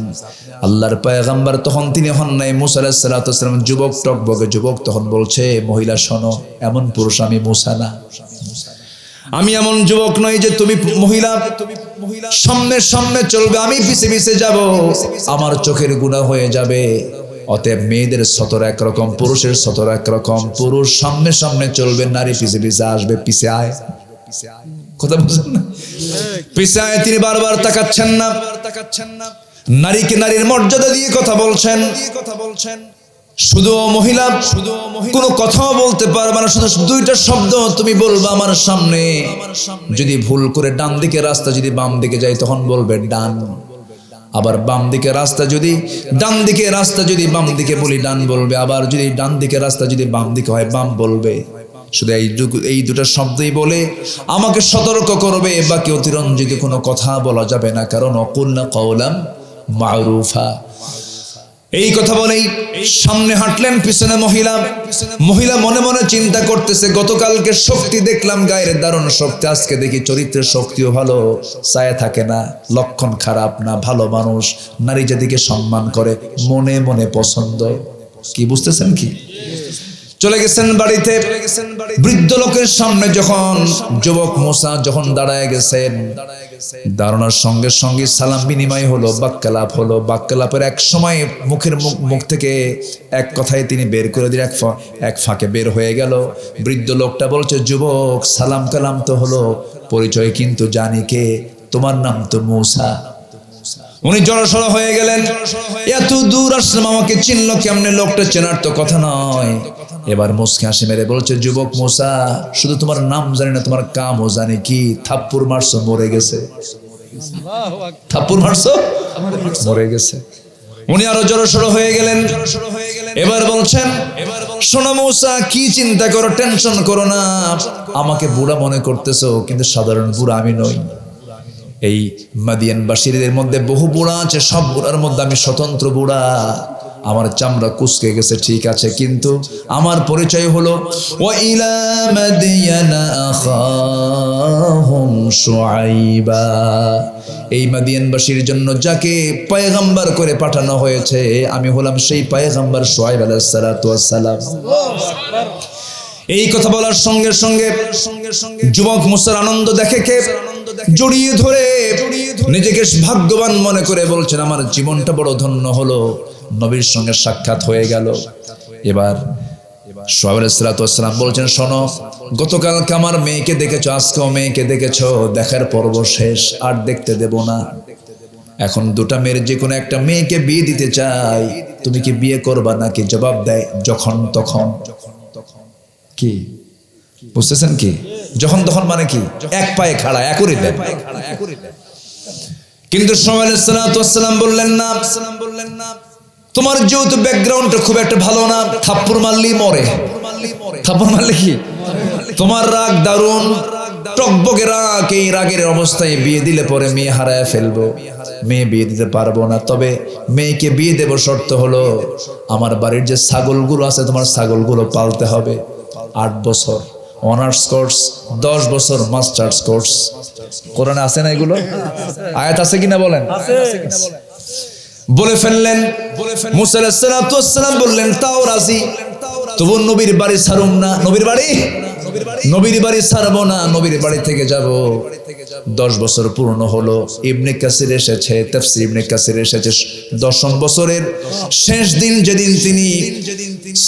আল্লাহর পয়গম্বর তখন তিনি হন নাই, মুসা আলাইহিস সালাম যুবক, টকবগে যুবক, তখন বলছে, মহিলা শোনো, এমন পুরুষ আমি মুসা না, আমি এমন যুবক নই যে তুমি মহিলা সামনে সামনে চলবে, আমি পিছে পিছে যাব, আমার চোখের গুনাহ হয়ে যাবে। অতএব মেয়েদের সতর একরকম, পুরুষের সতর একরকম, পুরুষ সামনে সামনে চলবে, নারী পিছে পিছে আসবে, পিছে আয়, কথা বুঝেন না? পিছে আয়, তিনি বারবার তাকাচ্ছেন না, নারীকে নারীর মর্যাদা দিয়ে কথা বলছেন। শুধু মহিলা কোনো কথাও বলতে পারবে না, শুধু 2টা শব্দ তুমি বলবে আমার সামনে, যদি ভুল করে ডান দিকে রাস্তা যদি বাম দিকে যায় তখন বলবে ডান, আবার বাম দিকে রাস্তা যদি ডান দিকে রাস্তা যদি বাম দিকে বলি ডান বলবে, আবার যদি ডান দিকে রাস্তা যদি বাম দিকে হয় বাম বলবে। শুধু এই 2টা শব্দই বলে আমাকে সতর্ক করবে, বাকি অতিরঞ্জিত কোনো কথা বলা যাবে না, কারণ অকুলনা কওলাম মারুফা। এই কথা বলেই সামনে হাঁটলেন, পিছনে মহিলা মনে মনে চিন্তা করতেছে, গতকালকে শক্তি দেখলাম গায়ের দারুণ শক্তি, আজকে দেখি চরিত্রের শক্তিও ভালো, ছায়া থাকে না, লক্ষণ খারাপ না, ভালো মানুষ, নারী জাতিকে সম্মান করে, মনে মনে পছন্দ। কি বুঝতেছেন কি? চলে গেছেন বাড়িতে। বৃদ্ধ লোকের সামনে যখন যুবক মুসা যখন দাঁড়ায় গেছেন, দাঁড়ানোর সঙ্গে সঙ্গে সালাম বিনিময় হলো, বাক্যালাপ হলো। বাক্যালাপের এক সময় মুখ থেকে এক কথায় তিনি বের করে দিলেন, এক ফাঁকে বের হয়ে গেল। বৃদ্ধ লোকটা বলছে, যুবক, সালাম কালাম তো হলো, পরিচয় কিন্তু জানি কে, তোমার নাম তো মুসা। উনি জড়সড় হয়ে গেলেন, এত দূর আসলাম, আমাকে চিনল কেমনে? লোকটা চেনার তো কথা নয়। এবার মুসকে হাসি মেরে বলছে, যুবক মুসা, শুধু তোমার নাম জানি না, তোমার কামও জানি কি। থাপ্পড় মারছো, মরে গেছে। থাপ্পড় মারছো, মরে গেছে। উনি আরো জড়সড় হয়ে গেলেন। এবার বলছেন, শোনো মুসা, কি চিন্তা করো, টেনশন করো না, আমাকে বুড়া মনে করতেছো, কিন্তু সাধারণ বুড়া আমি নই। এই মাদিয়ানবাসীদের মধ্যে বহু বুড়া আছে, সব বুড়ার মধ্যে আমি স্বতন্ত্র বুড়া। আমার চামড়া কুচকে গেছে ঠিক আছে, কিন্তু আমার পরিচয় হলো ওয়া ইলা মাদিয়ানা আখাহুম শুআইবা। এই মাদিয়ানবাসীর জন্য যাকে পয়গম্বর করে পাঠানো হয়েছে, আমি হলাম সেই পয়গম্বর শুআইব আলাইহিস সালাতু ওয়াস সালাম। এই কথা বলার সঙ্গে সঙ্গে যুবক মুসার আনন্দ দেখে কে জড়িয়ে ধরে নিজেকে ভাগ্যবান মনে করে বলছেন, আমার জীবনটা বড় ধন্য হলো, নবীর সঙ্গে সাক্ষাৎ হয়ে গেল। এবার শুআইব আলাইহিস সালাতু ওয়াস সালাম বলছেন, শোনো, গতকালকে আমার মেয়েকে দেখেছো, আজকেও মেয়েকে দেখেছো, দেখার পর্ব শেষ, আর দেখতে দেব না। এখন 2টা মেয়ের যে কোনো একটা মেয়েকে বিয়ে দিতে চাই, তুমি কি বিয়ে করবা নাকি? জবাব দেয়, যখন তখন। কি বুঝতেছেন কি? যখন তখন মানে কি এক পায়ে খাড়া একই দেন। কিন্তু শোয়েব আলাইহিস সালাম বললেন না, তোমার যেহেতু ব্যাকগ্রাউন্ডটা খুব একটা ভালো না, থাপ্পড় মারলেই মরে। থাপ্পড় মারলে কি, তোমার রাগ দারুণ টকবকে রাগ, এই রাগের অবস্থায় বিয়ে দিলে পরে মেয়ে হারায় ফেলবো, মেয়ে বিয়ে দিতে পারবো না। তবে মেয়েকে বিয়ে দেব, শর্ত হলো আমার বাড়ির যে ছাগলগুলো আছে তোমার ছাগলগুলো পালতে হবে। 8 বছর অনার্স কোর্স, 10 বছর মাস্টার্স কোর্স। কোরআনে আছে না এগুলো? আয়াত আছে কিনা বলেন? বলে ফেললেন। মুসা আলাইহিস সালাম বললেন তাও রাজি, তবু নবীর বাড়ি ছাড়ুম না। নবীর বাড়ি ছাড়বো না, নবীর বাড়ি থেকে যাব। 10 বছর পূর্ণ হলো। ইবনে কাসির এসেছে, তাফসীর ইবনে কাসির এসেছে 10ম বছরের শেষ দিন, যেদিন তিনি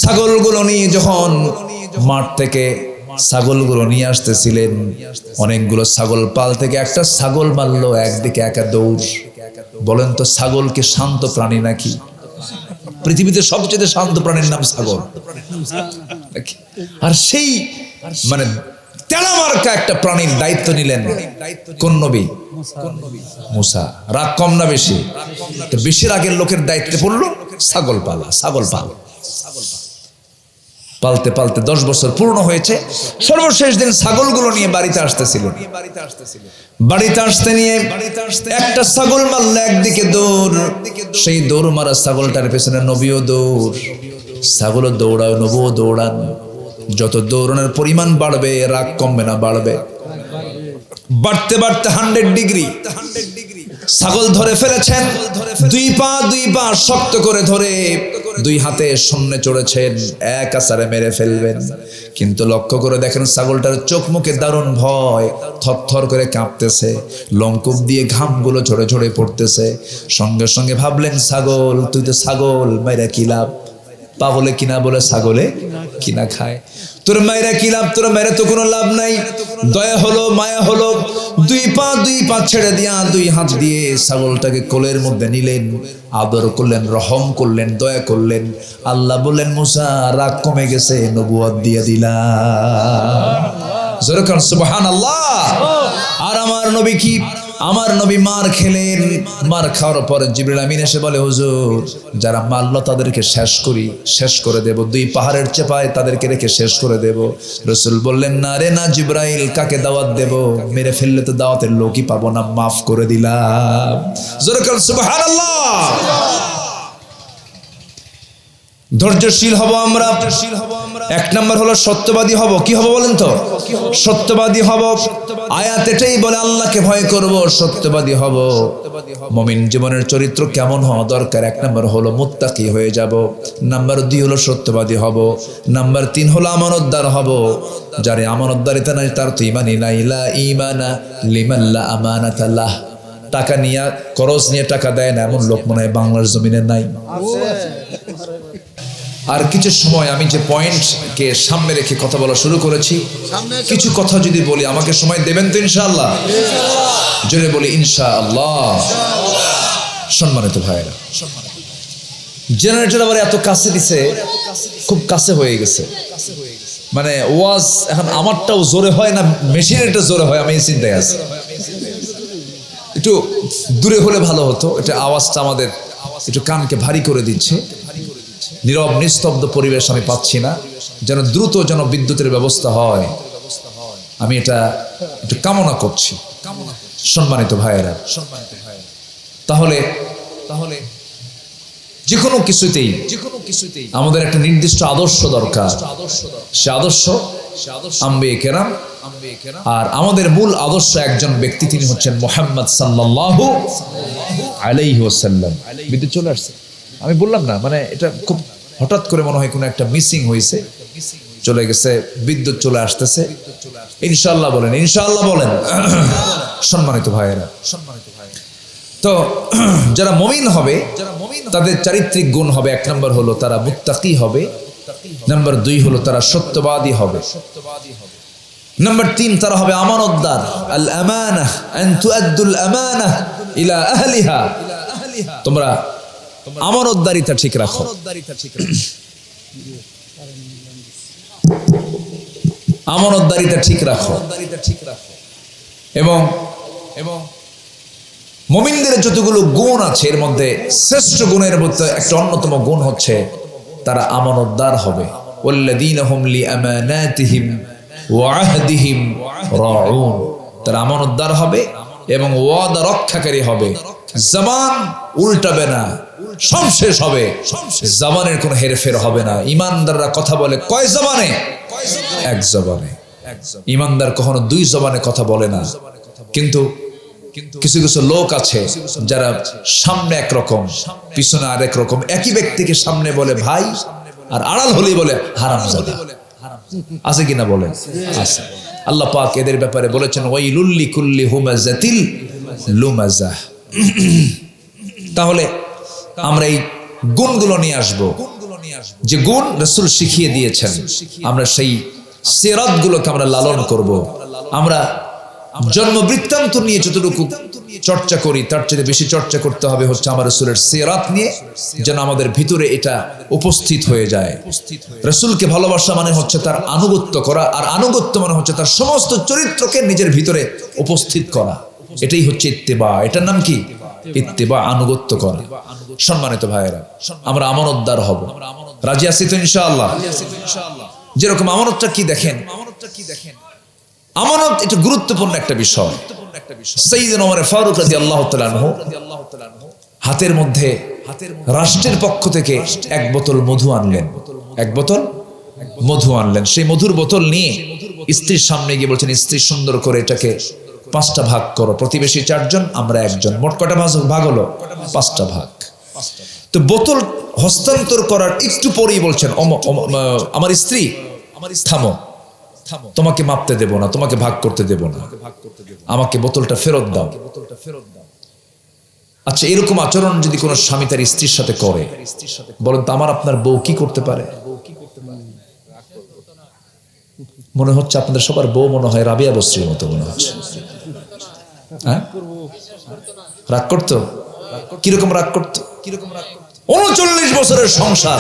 ছাগলগুলো নিয়ে যখন মাঠ থেকে ছাগলগুলো নিয়ে আসতেছিলেন, অনেকগুলো ছাগল পাল থেকে একটা ছাগল মারলো, একদিকে একা দৌড়। বলেন তো ছাগল কি শান্ত প্রাণী নাকি? পৃথিবীতে সবচেয়ে শান্ত প্রাণীর নাম ছাগল। আর সেই মানে তেলা মার্কা একটা প্রাণীর দায়িত্ব নিলেন কোন নবী? মুসা। রাগ কম না বেশি? বেশি রাগের লোকের দায়িত্বে পড়লো ছাগল পালা। পালতে পালতে 10 বছর পূর্ণ হয়েছে। সর্বশেষ দিন ছাগলগুলো নিয়ে বাড়িতে আসতেছিলেন। বাড়িতে আসতে নিয়ে একটা ছাগল মারল, একদিকে দৌড়। সেই দৌড় মারা ছাগলটার পেছনে নবীও দৌড়। ছাগলও দৌড়ায়, নবীও দৌড়ান। যত দৌড়ানোর পরিমাণ বাড়বে রাগ কমবে না বাড়বে? বাড়তে বাড়তে 100 ডিগ্রি ছাগল ধরে ফেলেছেন। দুই পা শক্ত করে ধরে 2 হাতে সামনে চড়েছেন, এক আছাড়ে মেরে ফেলবেন। কিন্তু লক্ষ্য করে দেখেন ছাগলটার চোখ মুখে দারুণ ভয়, থরথর করে কাঁপতেছে, লঙ্কুপ দিয়ে ঘামগুলো ঝরে ঝরে পড়তেছে। সঙ্গে সঙ্গে ভাবলেন ছাগল, তুই তো ছাগল, মাইরা কি লাভ? পাগলে কিনা বলে ছাগলে কিনা খায়। তোর মায়েরা কি লাভ? তোর মায়েরা তো কোনো লাভ নাই। দয়া হলো, মায়া হলো, 2 পা ছেড়ে দিয়া 2 হাত দিয়ে ছাগলটাকে কোলের মধ্যে নিলেন, আদর করলেন, রহম করলেন, দয়া করলেন। আল্লাহ বললেন মুসা রাগ কমে গেছে, নবুয়ত দিয়ে দিলাম। জোরে কান সুবহানাল্লাহ। আর আমার নবী কি? আমার নবী মার খেলেন। মার খাওয়ার পরে জিবরিল আমিন এসে বলে হুজুর যারা মারলো তাদেরকে শেষ করে দেব, 2 পাহাড়ের চেপায় তাদেরকে রেখে শেষ করে দেব। রাসূল বললেন না রে না জিবরাইল, কাকে দাওয়াত দেব? মেরে ফেললে তো দাওয়াতের লোকই পাবো না, মাফ করে দিলাম। জোরে কান সুবহানাল্লাহ। ধৈর্যশীল হব আমরা। 1 নম্বর হলো সত্যবাদী হব। কি হব বলেন তো? সত্যবাদী হব। আয়াত এটাই বলে আল্লাহকে ভয় করব, সত্যবাদী হব। মুমিন জীবনের চরিত্র কেমন হওয়া দরকার? 1 নম্বর হলো মুত্তাকি হয়ে যাব। নাম্বার 2 হলো সত্যবাদী হব। নাম্বার 3 হলো আমানতদার হব। যারে আমানতদারিতা নাই তার তো ঈমানই নাই। লা ঈমানা লিমান লা আমানাতা লাহ। টাকা নিয়ে খরচ নিয়ে টাকা দেয় না এমন লোক মনে হয় বাংলার জমিনে নাই। আর কিছু সময় আমি যে পয়েন্টকে সামনে রেখে কথা বলা শুরু করেছি, কিছু কথা যদি বলি আমাকে সময় দেবেন তো ইনশাআল্লাহ? জোরে বলি ইনশাআল্লাহ। সম্মানিত ভাইরা, জেনারেটর আবার এত কাছে দিছে, খুব কাছে হয়ে গেছে। মানে ওয়াজ এখন আমারটাও জোরে হয় না মেশিনেরটা জোরে হয়, আমি এই চিন্তায় আছি। একটু দূরে হলে ভালো হতো। এটা আওয়াজটা আমাদের একটু কানকে ভারী করে দিচ্ছে। নীরব নিস্তব্ধ পরিবেশ আমি পাচ্ছি না। যেন দ্রুত যেন বিদ্যুতের ব্যবস্থা হয়, আমি এটা একটু কামনা করছি। সম্মানিত ভাইয়েরা, তাহলে যে কোনো কিছুতেই আমাদের একটা নির্দিষ্ট আদর্শ দরকার। সে আদর্শ আম্বিয়ে কেরাম। আর আমাদের মূল আদর্শ একজন ব্যক্তি, তিনি হচ্ছেন মুহাম্মদ সাল্লাল্লাহু আলাইহি ওয়াসাল্লাম। বিদ্যুৎ চলে আসছে, আমি বললাম না, মানে এটা খুব হঠাৎ করে মনে হয় কোনো একটা মিসিং হয়েছে, চলে গেছে। বিদ্যুৎ চলে আসতেছে। ইনশাআল্লাহ বলেন, ইনশাআল্লাহ বলেন। সম্মানিত ভাইয়েরা, তো যারা মুমিন হবে তাদের চারিত্রিক গুণ হবে, 1 নম্বর হলো তারা মুত্তাকি হবে। নাম্বার 2 হলো তারা সত্যবাদী হবে। নাম্বার 3 তারা হবে আমানতদার। আল আমানাহ আন তুআদ্দুল আমানাহ ইলা আহলিহা। তোমরা আমানতদারিতা ঠিক রাখো। আমানতদারিতা ঠিক রাখো। এবং মুমিনদের যতগুলো গুণ আছে এর মধ্যে শ্রেষ্ঠ গুণের মধ্যে একটা অন্যতম গুণ হচ্ছে তারা আমানতদার হবে। ওয়াল্লাযীনা হুম লিআমানাতিহিম ওয়া আহদিহিম রাউন, তারা আমানতদার হবে এবং ওয়াদা রক্ষাকারী হবে। জবান উল্টাবে না, সব শেষ হবে, জবানের কোনো হেরফের হবে না। ইমানদাররা কথা বলে কয় জবানে? এক জবানে। ইমানদার কখনো দুই জবানে কথা বলে না। কিন্তু কিছু কিছু লোক আছে যারা সামনে একরকম পিছনে আরেক রকম, একই ব্যক্তিকে সামনে বলে ভাই আর আড়াল হলেই বলে হারামজাদা। আছে কিনা বলেন? আছে। আল্লাহ পাক এদের ব্যাপারে বলেছেন ওয়াইলুল লিকুল্লি হুমাযাতিল লুমাযাহ। তাহলে আমরা এই গুণগুলো নিয়ে আসব, যে গুণ রাসূল শিখিয়ে দিয়েছেন। আমরা সেই সিরাতগুলোকে আমরা লালন করব। আমরা জন্ম বৃত্তান্ত নিয়ে যতটুকু চর্চা করি তার চেয়ে বেশি চর্চা করতে হবে হচ্ছে আমার রাসূলের সিরাত নিয়ে, যেন আমাদের ভিতরে এটা উপস্থিত হয়ে যায়। রাসূলকে ভালোবাসা মানে হচ্ছে তার আনুগত্য করা, আর আনুগত্য মানে হচ্ছে তার সমস্ত চরিত্রকে নিজের ভিতরে উপস্থিত করা। এটাই হচ্ছে ইত্তেবা। এটার নাম কি? ইত্তেবা, আনুগত্য করা। সম্মানিত ভাইয়েরা, আমরা আমানতদার হব। রাজি আছি তো ইনশাআল্লাহ? যেরকম আমানতটা কি দেখেন, আমানত এটা গুরুত্বপূর্ণ একটা বিষয়। সাইয়্যিদুনা ওমর ফারুক রাদিয়াল্লাহু তাআলা আনহু হাতের মধ্যে রাষ্ট্রের পক্ষ থেকে এক বোতল মধু আনলেন। এক বোতল মধু আনলেন। সেই মধুর বোতল নিয়ে স্ত্রীর সামনে গিয়ে বলছেন, স্ত্রী সুন্দর করে এটাকে 5টা ভাগ করো। প্রতিবেশী 4 জন, আমরা 1 জন, মোট কটা ভাগ হলো? 5টা ভাগ। তো বোতল হস্তান্তর করার একটু পরেই বলছেন, আমার স্ত্রী থামো, তোমাকে মাপতে দেব না, তোমাকে ভাগ করতে দেব না, আমাকে বোতলটা ফেরত দাও। আচ্ছা, এরকম আচরণ যদি কোনো স্বামী তার স্ত্রীর সাথে করে, বলেন তো আমার আপনার বউ কি করতে পারে? মনে হচ্ছে আপনাদের সবার বউ মনে হয় রাবিয়া বস্রির মতো মনে হচ্ছে। হ্যাঁ, রাগ করতো? কিরকম রাগ করতো? 39 বছরের সংসার,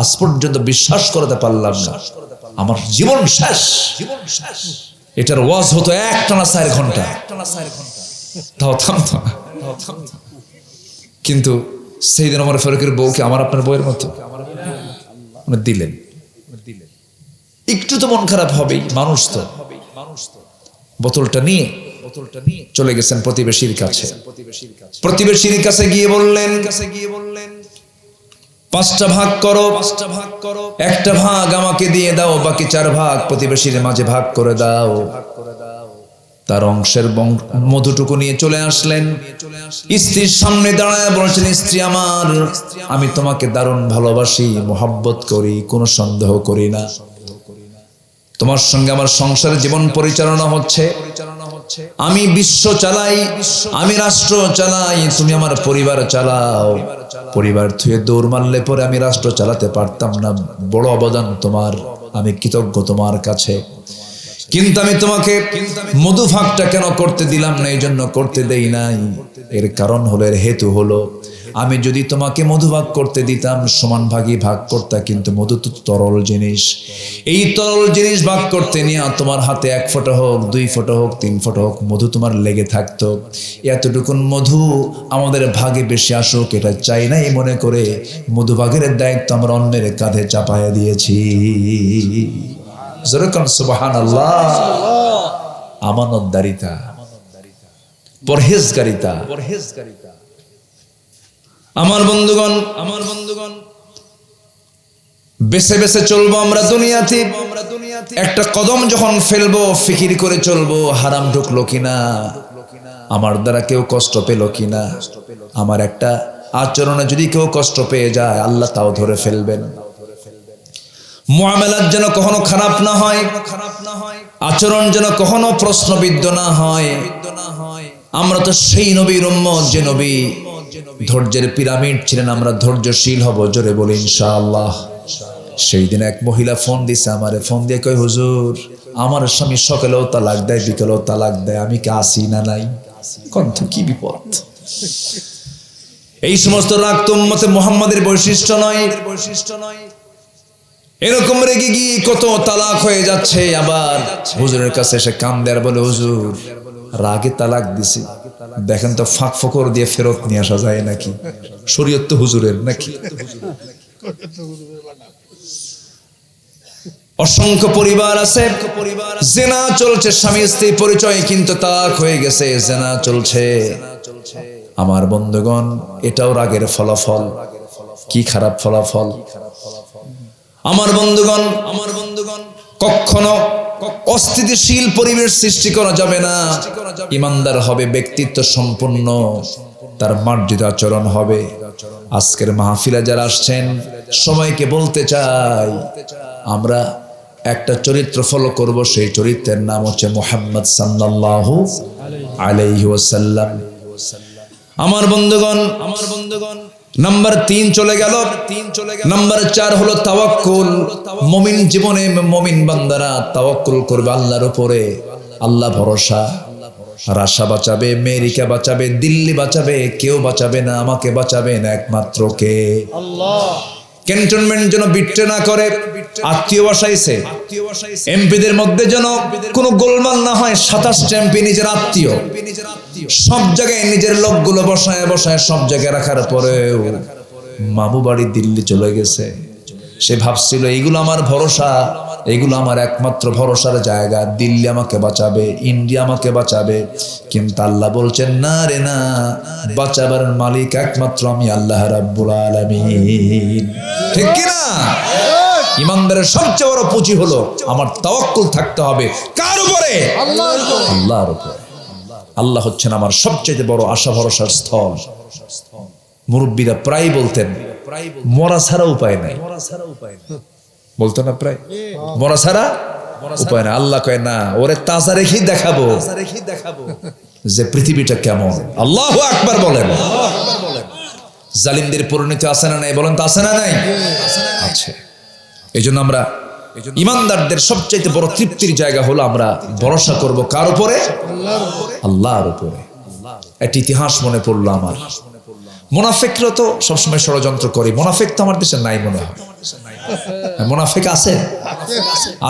আজ পর্যন্ত বিশ্বাস করতে পারলাম না, আমার জীবন শেষ। এটার ওয়াজ হতো একটানা 4 ঘন্টা, তাও থামতো না। কিন্তু সাইয়্যিদুনা ওমর ফারুকের বউকে আমার আপনার বউয়ের মতো দিলেন। একটু তো মন খারাপ হবেই, মানুষ তো। বোতলটা নিয়ে চলে গেছেন প্রতিবেশীর কাছে। প্রতিবেশীর কাছে গিয়ে বললেন 5টা ভাগ করো, 1টা ভাগ আমাকে দিয়ে দাও, বাকি 4 ভাগ প্রতিবেশীর মাঝে ভাগ করে দাও। তার অংশের মধুটুকু নিয়ে চলে আসলেন। স্ত্রীর সামনে দাঁড়ায় বলছেন, স্ত্রী আমার, আমি তোমাকে দারুণ ভালোবাসি, মোহাব্বত করি, কোনো সন্দেহ করি না। তোমার সঙ্গে আমার সংসার জীবন পরিচালনা হচ্ছে। আমি বিশ্ব চালাই, আমি রাষ্ট্র চালাই, তুমি আমার পরিবার চালাও। পরিবার থুয়ে দৌড় মারলে পরে আমি রাষ্ট্র চালাতে পারতাম না। বড় অবদান তোমার, আমি কৃতজ্ঞ তোমার কাছে। কিন্তু আমি তোমাকে মধু ভাগটা কেন করতে দিলাম না? এই জন্য করতে দেই নাই। এর কারণ হলো, এর হেতু হলো, আমি যদি তোমাকে মধু ভাগ করতে দিতাম সমান ভাগই ভাগ করতা, কিন্তু মধু তো তরল জিনিস। এই তরল জিনিস ভাগ করতে নিয়ে তোমার হাতে 1 ফোঁটা হোক, 2 ফোঁটা হোক, 3 ফোঁটা হোক মধু তোমার লেগে থাকতো। এতটুকুন মধু আমাদের ভাগে বেশি আসুক এটা চাই না, এই মনে করে মধু ভাগের দায়িত্ব আমরা অন্যের কাঁধে চাপায়া দিয়েছি। সুবহানাল্লাহ। আমানতদারিতা, পরহেজগারিতা। আমার বন্ধুগণ, বেছে বেছে চলবো আমরা দুনিয়াতে। একটা কদম যখন ফেলবো ফিকির করে চলবো, হারাম ঢুকলো কিনা, আমার দ্বারা কেউ কষ্ট পেল কিনা। আমার একটা আচরণে যদি কেউ কষ্ট পেয়ে যায়, আল্লাহ তাও ধরে ফেলবেন। মুআমালাত যেন কখনো খারাপ না হয়, আচরণ যেন কখনো প্রশ্নবিদ্ধ না হয়। আমরা তো সেই নবীর উম্মত যে নবী ধৈর্যের পিরামিড ছিলেন, আমরা ধৈর্যশীল হব। জোরে বলি ইনশাআল্লাহ। সেই দিন এক মহিলা ফোন দিছে আমারে, ফোন দিয়ে কই, হুজুর আমার স্বামী সকালেও তালাক দেয়, বিকেলেও তালাক দেয়, আমি কি আসি না নাই? কণ্ঠ কি বিপদ! এই সমস্ত রাগ তো উম্মতে মুহাম্মাদের বৈশিষ্ট্য নয়। এরকম রেগে গিয়ে কত তালাক হয়ে যাচ্ছে, আবার হুজুরের কাছে এসে কান্দে আর বলে, হুজুর রাগে তালাক দিছি, দেখেন তো ফাঁক ফকর দিয়ে ফেরত নিয়ে আসা যায় নাকি? শরীয়ত তো হুজুরের নাকি? অসংখ্য পরিবার আছে জেনা চলছে, স্বামী স্ত্রী পরিচয় কিন্তু তালাক হয়ে গেছে, জেনা চলছে। আমার বন্ধুগণ, এটাও রাগের ফলাফল। কি খারাপ ফলাফল! আমার বন্ধুগণ, কখনো অস্থিতিশীল পরিবেশ সৃষ্টি করা যাবে না। ইমানদার হবে, ব্যক্তিত্ব সম্পন্ন, তার মার্জিত আচরণ হবে। আজকের মাহফিলে যারা আসছেন সবাইকে বলতে চাই, আমরা একটা চরিত্র ফলো করব, সেই চরিত্রের নাম হচ্ছে মুহাম্মদ সাল্লাল্লাহু আলাইহি ওয়াসাল্লাম। আমার বন্ধুগণ, নাম্বার 3 চলে গেল। নাম্বার 4 হলো তাওয়াক্কুল। মুমিন জীবনে মুমিন বান্দারা তাওয়াক্কুল করবে আল্লাহর উপরে। আল্লাহ ভরসা। রাশা বাঁচাবে, আমেরিকা বাঁচাবে, দিল্লি বাঁচাবে, কেউ বাঁচাবে না, আমাকে বাঁচাবেন একমাত্র কে? আল্লাহ। ক্যান্টনমেন্ট যেন বিট্রে না করে, আত্মীয় বসাইছে, এমপিদের মধ্যে যেন কোনো গোলমাল না হয়। 27 এমপি নিজের আত্মীয়, সব জায়গায় নিজের লোকগুলো বসায় সব জায়গায় রাখার পরেও মামু বাড়ি দিল্লি চলে গেছে। সে ভাবছিল এইগুলো আমার ভরসা, এইগুলো আমার একমাত্র ভরসার জায়গা, দিল্লি আমাকে বাঁচাবে, ইন্ডিয়া আমাকে বাঁচাবে। কিন্তু আল্লাহ বলছেন, না রে না, বাঁচাবার মালিক একমাত্র আমি আল্লাহ রাব্বুল আলামিন। ঠিক কি না? ইমানদারের সবচেয়ে বড় পুঁজি হলো আমার তাওয়াক্কুল থাকতে হবে কার উপরে? আল্লাহর উপরে। আল্লাহ হচ্ছেন আমার সবচেয়ে বড় আশা ভরসার স্থল। মুরব্বীরা প্রায় বলতেন, মরা ছাড়া উপায় নাই। বলতো না প্রায়, মরা ছাড়া উপায় নাই। আল্লাহ কয় না, ওরে তাজা রেখেই দেখাবো যে পৃথিবীটা কেমন। আল্লাহু আকবার বলেন। জালিমদের পরিণতি আছে না নাই? বলেন তো আছে না নাই? আছে। এই জন্য আমরা ইমানদারদের সবচাইতে বড় তৃপ্তির জায়গা হলো আমরা ভরসা করব কার উপরে? আল্লাহর উপরে। একটা ইতিহাস মনে পড়লো আমার। মুনাফিকরা তো সবসময় ষড়যন্ত্র করে। মুনাফিক তো আমার দেশে নাই মনে হয়। মুনাফিক আছে?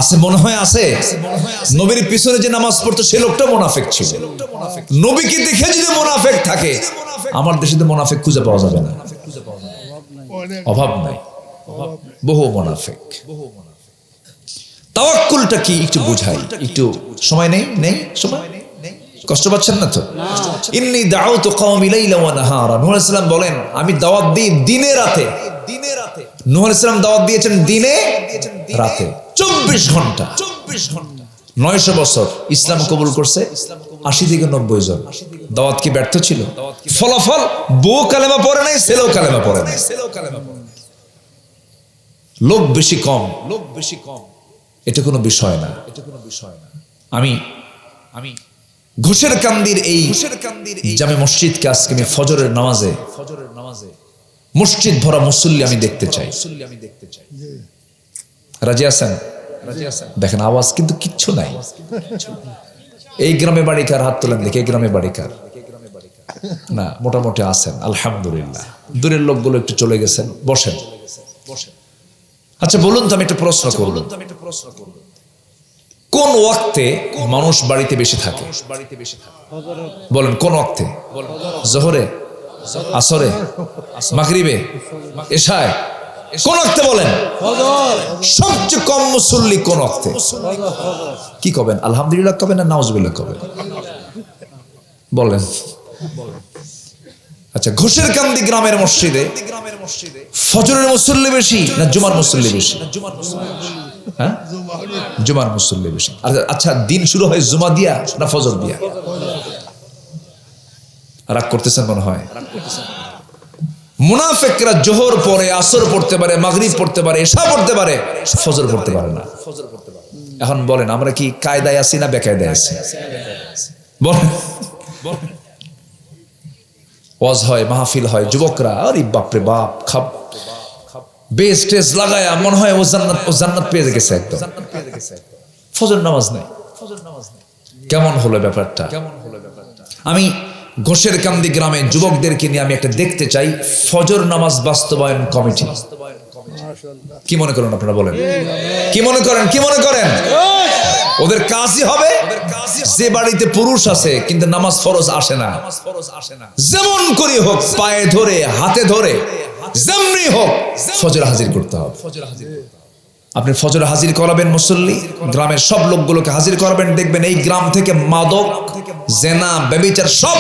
আছে মনে হয়, আছে। নবীর পিছনে যে নামাজ পড়তো সে লোকটা মুনাফিক ছিল। নবীকে দেখে যদি মুনাফিক থাকে, আমার দেশে তো মুনাফিক খুঁজে পাওয়া যাবে না। অভাব নাই, বহু মুনাফিক। তাওয়াক্কুলটা কি একটু বুঝাই, একটু সময় নেই সময়। কষ্ট পাচ্ছেন না তো? ইন্নী দাউতু কওমি লাইলা ওয়া নাহারা। নূহ আলাইহিস সালাম বলেন, আমি দাওয়াত দিই দিনে রাতে। নূহ আলাইহিস সালাম দাওয়াত দিয়েছেন দিনে রাতে, 24 ঘন্টা। 900 বছর ইসলাম কবুল করছে 80 থেকে 90 জন। দাওয়াত কি ব্যর্থ ছিল? ফলাফল, বউ কালেমা পড়ে নাই, ছেলেও কালেমা পড়ে নাই। লোক বেশি কম, এটা কোনো বিষয় না। আমি ঘোষের কান্দির এই জামে মসজিদকে আজকে আমি ফজরের নামাজে মসজিদ ভরা মুসল্লি আমি দেখতে চাই। রাজি আছেন? দেখেন আওয়াজ কিন্তু কিচ্ছু নাই। এই গ্রামে বাড়িকার হাত তোলেন দেখে, এই গ্রামে বাড়িকার না? মোটামুটি আছেন, আলহামদুলিল্লাহ। দূরের লোকগুলো একটু চলে গেছেন, বসেন। আচ্ছা বলুন তো, আমি একটা প্রশ্ন করব, কোন ওয়াক্তে মানুষ বাড়িতে বেশি থাকে? বলেন কোন ওয়াক্তে? জোহরে, আসরে, মাগরিবে, এশায়? কোন ওয়াক্তে বলেন? সবচেয়ে কম মুসল্লি কোন ওয়াক্তে? কি কবেন? আলহামদুলিল্লাহ কবেন না নাউজুবিল্লাহ কবেন? বলেন। আচ্ছা, ঘোষের কান্দি গ্রামের মসজিদে ফজরের মুসল্লি বেশি না জুমার মুসল্লি বেশি? হ্যাঁ, জুমার মুসল্লি বেশি। আচ্ছা, দিন শুরু হয় জুমা দিয়া না ফজর দিয়া? রাগ করতেছেন মনে হয়। মুনাফিকরা জোহর পড়ে, আসর পড়তে পারে, মাগরিব পড়তে পারে, এশা পড়তে পারে, ফজর পড়তে পারে না। এখন বলেন আমরা কি কায়দায় আছি না বেকায়দায় আছি? বলেন। ওয়াজ হয়, মাহফিল হয়, যুবকরা আরে বাপরে বাপ খাপ বেস টেস লাগায়া মনে হয় ও জান্নাত পেয়ে গেছে একদম। ফজর নামাজ নাই। কেমন হলো ব্যাপারটা? আমি ঘোষের কান্দি গ্রামে যুবকদেরকে নিয়ে আমি একটা দেখতে চাই ফজর নামাজ বাস্তবায়ন কমিটি। কি মনে করেন আপনারা বলেন? কি মনে করেন? কি মনে করেন? ওদের কাজই হবে যে বাড়িতে পুরুষ আছে কিন্তু নামাজ ফরজ আসে না, যেমন করে হোক পায়ে ধরে হাতে ধরে যেমনি হোক ফজর হাজির করতে হবে। আপনি ফজর হাজির করাবেন, মুসল্লি গ্রামের সব লোকগুলোকে হাজির করাবেন, দেখবেন এই গ্রাম থেকে মাদক, জেনা, ব্যভিচার সব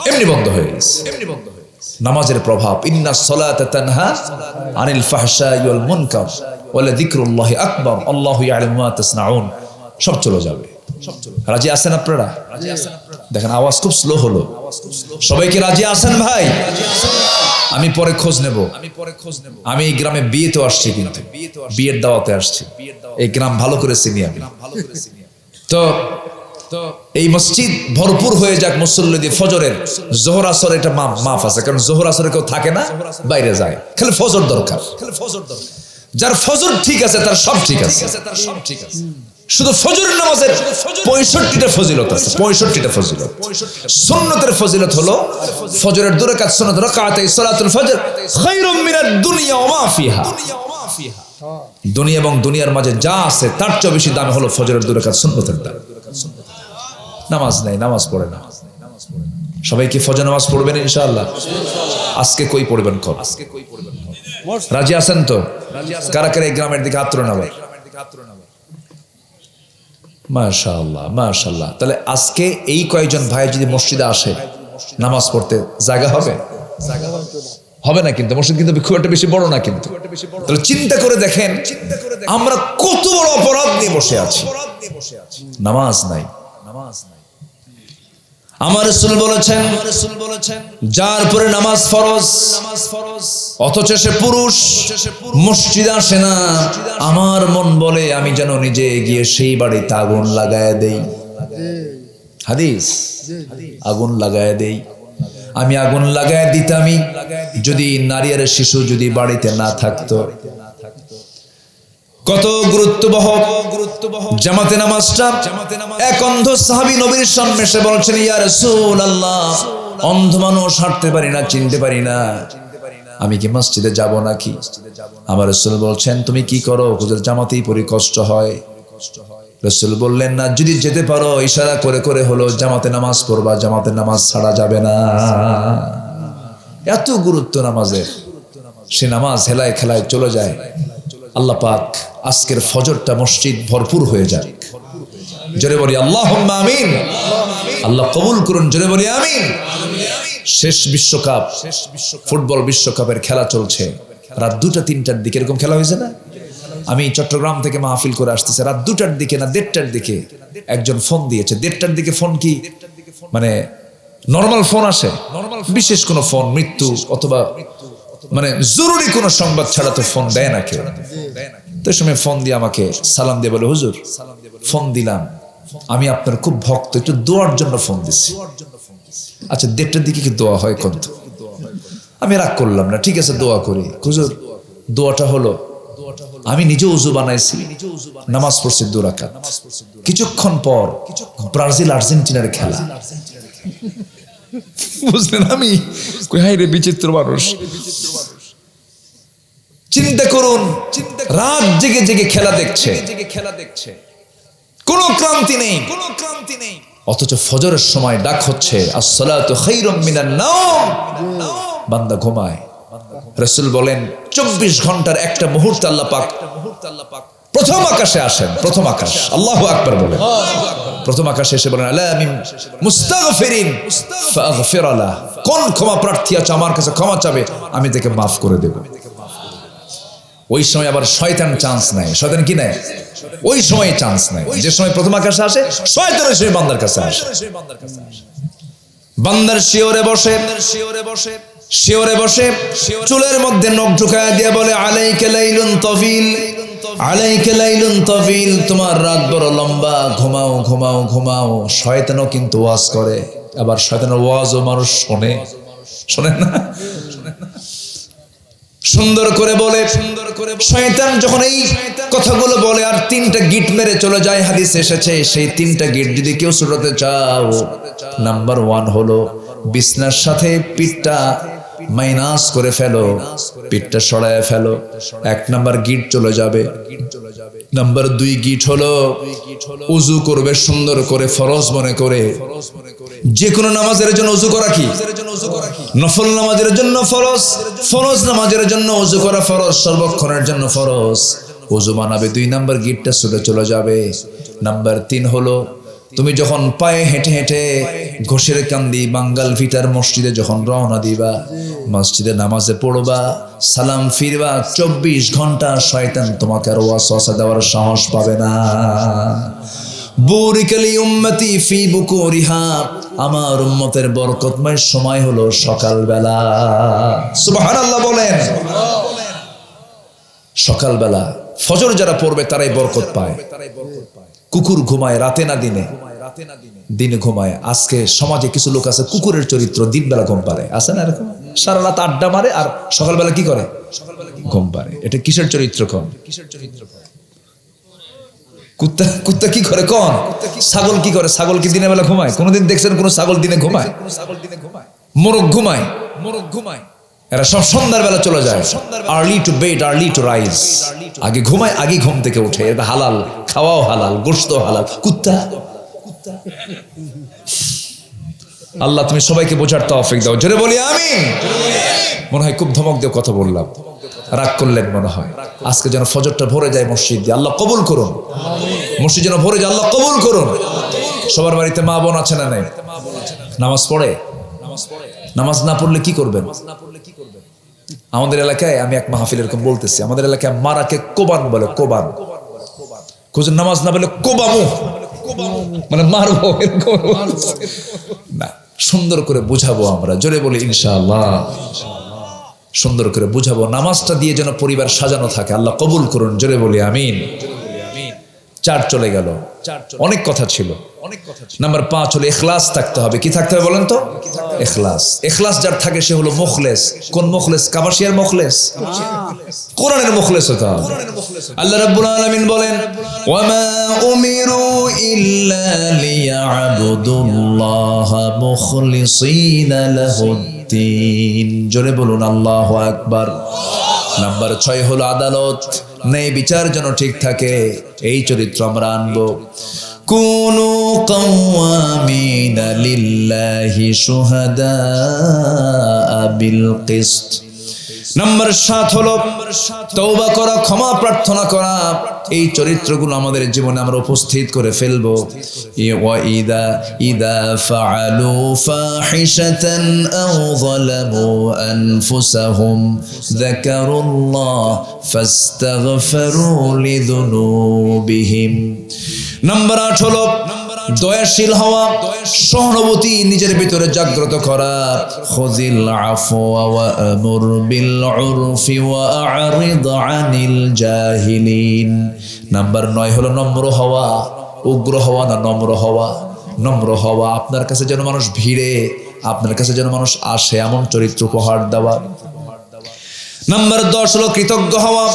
এমনি বন্ধ হয়ে গেছে। নামাজের প্রভাব, ইন্নাস সালাতা তানহা আনিল ফাহশাই ওয়াল মুনকার ওয়া লাযিকরুল্লাহি আকবার আল্লাহু ইয়ালামু মা তাসনাউন, সব চলে যাবে। রাজি আছেন আপনারা? দেখেন আওয়াজ খুব স্লো হলো। সবাই কি রাজি আছেন ভাই? আমি পরে খোঁজ নেব। আমি এই গ্রামে বিয়েতে আসছি, কিন্তু বিয়ের দাওয়াতে আসছি। এই গ্রাম ভালো করে চিনি আমি। তো এই মসজিদ ভরপুর হয়ে যাক মুসল্লি দিয়ে। ফজরের জোহর আসর এটা মাফ আছে, কারণ জোহর আসরে কেউ থাকে না, বাইরে যায়, খালি ফজর দরকার। যার ফজর ঠিক আছে তার সব ঠিক আছে। শুধু ফজরের নামাজের 65টা ফজিলত আছে, 65টা ফজিলত। সুন্নতের ফজিলত হলো ফজরের 2 রাকাত সুন্নাত, রাকাতাই সালাতুল ফজর খায়রুম মিনাদ দুনিয়া ওয়া মা ফিহা। দুনিয়া এবং দুনিয়ার মাঝে যা আছে তার চেয়ে বেশি দাম হলো ফজরের 2 রাকাত সুন্নতের দাম। নামাজ নাই, নামাজ পড়ে না। সবাই কি ফজর নামাজ পড়বেন ইনশাআল্লাহ? আজকে কই পড়বেন? কর রাজি আছেন তো? কারা কারা এই গ্রামের দিকে হাত তোলেন আবার? মাশাআল্লাহ, মাশাআল্লাহ। তাহলে আজকে এই কয়েকজন ভাই যদি মসজিদে আসে নামাজ পড়তে, জায়গা হবে? হবে না, কিন্তু মসজিদ কিন্তু খুব একটা বেশি বড় না। কিন্তু তাহলে চিন্তা করে দেখেন আমরা কত বড় অপরাধ নিয়ে বসে আছি, নামাজ নাই। আমার রাসূল বলেছেন যার পরে নামাজ ফরজ অথচ সে পুরুষ মসজিদে আসে না, আমার মন বলে আমি যেন নিজে গিয়ে সেই বাড়িতে আগুন লাগায় দেই। হাদিস, আগুন লাগায় দেই। আমি আগুন লাগায় দিতামই যদি নারী আর শিশু যদি বাড়িতে না থাকতো। কত গুরুত্ববহ জামাতে নামাজটা। এক অন্ধ সাহাবী নবীর সামনে এসে বলছেন, ইয়া রাসূলুল্লাহ, অন্ধ মানুষ হাঁটতে পারি না, চিনতে পারি না, আমি কি মসজিদে যাব নাকি? আমার রাসূল বলছেন, তুমি কি করো? হুজুর জামাতেই পড়ি, কষ্ট হয়। রাসূল বললেন, না, যদি যেতে পারো ইশারা করে করে হলো জামাতে নামাজ পড়বা, জামাতে নামাজ ছাড়া যাবে না। এত গুরুত্ব নামাজের, সে নামাজ হেলায় খেলায় চলে যায়। আল্লাহ পাক আজকের ফজরটা মসজিদ ভরপুর হয়ে যায়। জোরে বলি আল্লাহুম্মা আমিন। আল্লাহ কবুল করুন, জোরে বলি আমিন। শেষ বিশ্বকাপ, ফুটবল বিশ্বকাপের খেলা চলছে। রাত 2টা-3টার দিকে এরকম খেলা হয়েছে না? আমি চট্টগ্রাম থেকে মাহফিল করে আসতেছি, রাত 2টার দিকে না 1:30টার দিকে একজন ফোন দিয়েছে। 1:30টার দিকে ফোন কি মানে নরমাল ফোন আসে? বিশেষ কোনো ফোন, মৃত্যু অথবা মানে জরুরি কোনো সংবাদ ছাড়া তো ফোন দেয় না কেউ। তো সময় ফোন দিয়ে আমাকে সালাম দিয়ে বলে, হুজুর ফোন দিলাম, আমি আপনার খুব ভক্ত, একটু দোয়ার জন্য ফোন দিচ্ছি। আচ্ছা 1:30টার দিকে কি দোয়া হয়? কত? আমি রাগ করলাম না, ঠিক আছে দোয়া করি। হুজুর দোয়াটা হলো, আমি নিজে উযু বানাইছি, নামাজ পড়ছি 2 রাকাত। কিছুক্ষণ পর ব্রাজিল আর্জেন্টিনার খেলা, বুঝলেন? আমি কই হাই রে বিচিত্র মানুষ। চিন্তা করুন, রাত জেগে জেগে খেলা দেখছে, কোনো ক্লান্তি নেই, অথচ ফজরের সময় ডাক হচ্ছে আসসালাতু খায়রুম মিনান নাওম, বান্দা ঘুমায়। রাসূল বলেন 24 ঘন্টার একটা মুহূর্ত আল্লাহ পাক প্রথম আকাশে আসেন। প্রথম আকাশ, আল্লাহু আকবার বলেন। প্রথম আকাশে এসে বলেন, আলা মিন মুস্তাগফিরিন ফাগফির লাহ, কোন ক্ষমা প্রার্থী আছে আমার কাছে ক্ষমা চাবে, আমি তাকে মাফ করে দেব। ওই সময় আবার শয়তান চান্স নাই। শয়তান কি নাই? ওই সময় চান্স নাই। যে সময় প্রথম আকাশে আসে শয়তান ওই সময় বান্দার কাছে আসে। বান্দার শিওরে বসে চুলের মধ্যে নখ ঢুকায় দিয়ে বলে, আলাইকা লাইলুন তাফিল, আলাইকা লাইলুন তাফিল, তোমার রাত বড় লম্বা, ঘুমাও ঘুমাও ঘুমাও। শয়তানও কিন্তু ওয়াজ করে, আবার শয়তানের ওয়াজও মানুষ শোনে না, সুন্দর করে বলে। শয়তান যখন এই কথাগুলো বলে আর 3টা গিট মেরে চলে যায়, হাদিস এসেছে সেই 3টা গিট যদি কেউ ছুটাতে চাও, নাম্বার 1 হলো বিছনার সাথে পিঠটা মাইনাস করে ফেলো, পিঠটা সরায় ফেলো। 1 নাম্বার গিট চলে যাবে। নাম্বার 2 গিট হলো উযু করবে সুন্দর করে, ফরজ মনে করে। যে কোনো নামাজের জন্য উযু করা কি? নফল নামাজের জন্য ফরজ, ফরজ নামাজের জন্য উযু করা ফরজ, সর্বক্ষণের জন্য ফরজ। উযু বানাবে, 2 নাম্বার গিটটা ছুটে চলে যাবে। নাম্বার 3 হলো তুমি যখন পায়ে হেঁটে হেঁটে ঘোষের কান্দি বাঙ্গাল ভিটার মসজিদে যখন রওনা দিবা, মসজিদে নামাজে পড়বা, সালাম ফিরবা, 24 ঘন্টা শয়তান তোমাকে আর ওয়াসওয়াসা দেওয়ার সাহস পাবে না। বুরিকালি উম্মতি ফি বুকুরিহা, আমার উম্মতের বরকতময় সময় হলো সকালবেলা। সুবহানাল্লাহ বলেন। সকালবেলা ফজর যারা পড়বে তারাই বরকত পায়। কুকুর ঘুমায় রাতে না দিনে? দিনে ঘুমায়। আজকে সমাজে কিছু লোক আছে কুকুরের চরিত্র, দিনবেলা ঘুম পারে, আছে না এরকম? সারা রাত আড্ডা মারে আর সকালবেলা কি করে? ঘুম পারে। এটা কিসের চরিত্র? কুত্তা কুত্তা কি করে কোন? ছাগল কি করে? ছাগল কি দিনের বেলা ঘুমায়? কোনদিন দেখছেন কোন ছাগল দিনে ঘুমায়? মোরগ ঘুমায়। এরা সব সন্ধ্যার বেলা চলে যায়। Early to bed early to rise. আগে ঘুমায়, আগে ঘুম থেকে উঠে। এটা হালাল, খাওয়াও হালাল, গোশত হালাল। কুত্তা। আল্লাহ তুমি সবাইকে বোঝার তৌফিক দাও। জোরে বলি আমিন। মনে হয় খুব ধমক দিয়ে কথা বললাম, রাগ করলেন মনে হয়। আজকে যেন ফজরটা ভরে যায় মসজিদ দিয়ে, আল্লাহ কবুল করুন। মসজিদ যেন ভরে যায়, আল্লাহ কবুল করুন। সবার বাড়িতে মা বোন আছে না নাই? নামাজ পড়ে? নামাজ না পড়লে কি করবেন? আমাদের এলাকায় আমি এক মাহফিল এরকম বলতেছি, আমাদের এলাকায় মারাকে কোবান বলে। কোবান খুঁজে নামাজ না বলে কোবামু, মানে মারবো না। সুন্দর করে বুঝাবো আমরা, জোরে বলি ইনশাআল্লাহ। সুন্দর করে বুঝাবো, নামাজটা দিয়ে যেন পরিবার সাজানো থাকে। আল্লাহ কবুল করুন, জোরে বলি আমিন। 4 চলে গেল, অনেক কথা ছিল। নাম্বার 5 হলো ইখলাস থাকতে হবে। কি থাকতে হবে বলেন তো? ইখলাস। ইখলাস যার থাকে সে হলো মুখলেস। কোন মুখলেস? কাবাসিয়ার মুখলেস, কোরআনের মুখলেস হতে হবে। আল্লাহ রাব্বুল আলামিন বলেন, ওয়া মা উমিরু ইল্লা লিয়াবুদুল্লাহা মুখলিসিনা লাহুদ্দিন। জোরে বলুন আল্লাহু আকবার। নাম্বার 6 হলো আদালত, ন্যায় বিচার যেন ঠিক থাকে। এই চরিত্র আমরা আনবো। কুনু কাওয়ামিনা লিল্লাহি শুহাদা বিল কিসত। নাম্বার 7 হলো তওবা করা, ক্ষমা প্রার্থনা করা। এই চরিত্রগুলো আমাদের জীবনে আমরা উপস্থিত করে ফেলবো। ওয়া ইদা ফাআলু ফাহিশাতান আও যালামু আনফুসাহুম যাকারুল্লাহ ফাস্তাগফিরু লিযুনুবিহিম। নাম্বার 8 হলো দয়াশীল হওয়া, সহানুভূতি নিজের ভিতরে জাগ্রত করা। খুযিল আফওয়া ওয়া আমুর বিল উরফি ওয়া আ'রিদ আনিল জাহিলিন। নাম্বার 9 হলো নম্র হওয়া। উগ্র হওয়া না, নম্র হওয়া। নম্র হওয়া, আপনার কাছে যেন মানুষ ভিড়ে, আপনার কাছে যেন মানুষ আসে, এমন চরিত্র উপহার দেওয়া। নাম্বার 10 হলো কৃতজ্ঞ হওয়া।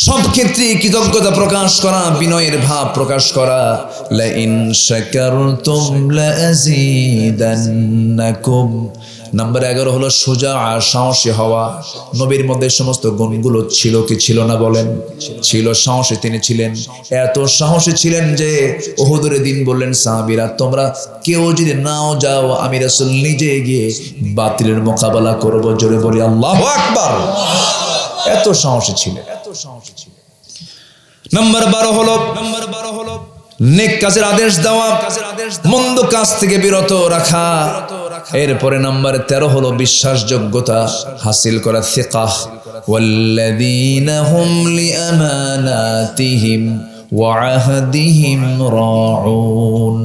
সব ক্ষেত্রে কৃতজ্ঞতা প্রকাশ করা, বিনয়ের ভাব প্রকাশ করা। লা ইন শাকারতুম লা আযীদান্নাকুম। নাম্বার 11 হলো সুজা, সাহসী হওয়া। নবীর মধ্যে সমস্ত গুণগুলো ছিল কি ছিল না বলেন? ছিল। সাহসী তিনি ছিলেন, এত সাহসী ছিলেন যে উহুদের দিন বললেন সাহাবীরা, তোমরা কেউ যদি নাও যাও, আমি রাসূল নিজে গিয়ে বাতিলের মোকাবেলা করব। জোরে বলি আল্লাহু আকবার। এত সাহসী ছিলেন। নাম্বার 12 হলো নেক কাজের আদেশ দেওয়া, মন্দ কাজ থেকে বিরত রাখা। এরপরে নাম্বার 13 হলো বিশ্বাসযোগ্যতা হাসিল করা, সিকাহ। ওয়াল্লাযীনা হুম লিআমানাতিহিম ওয়া আহদিহিম রাউন।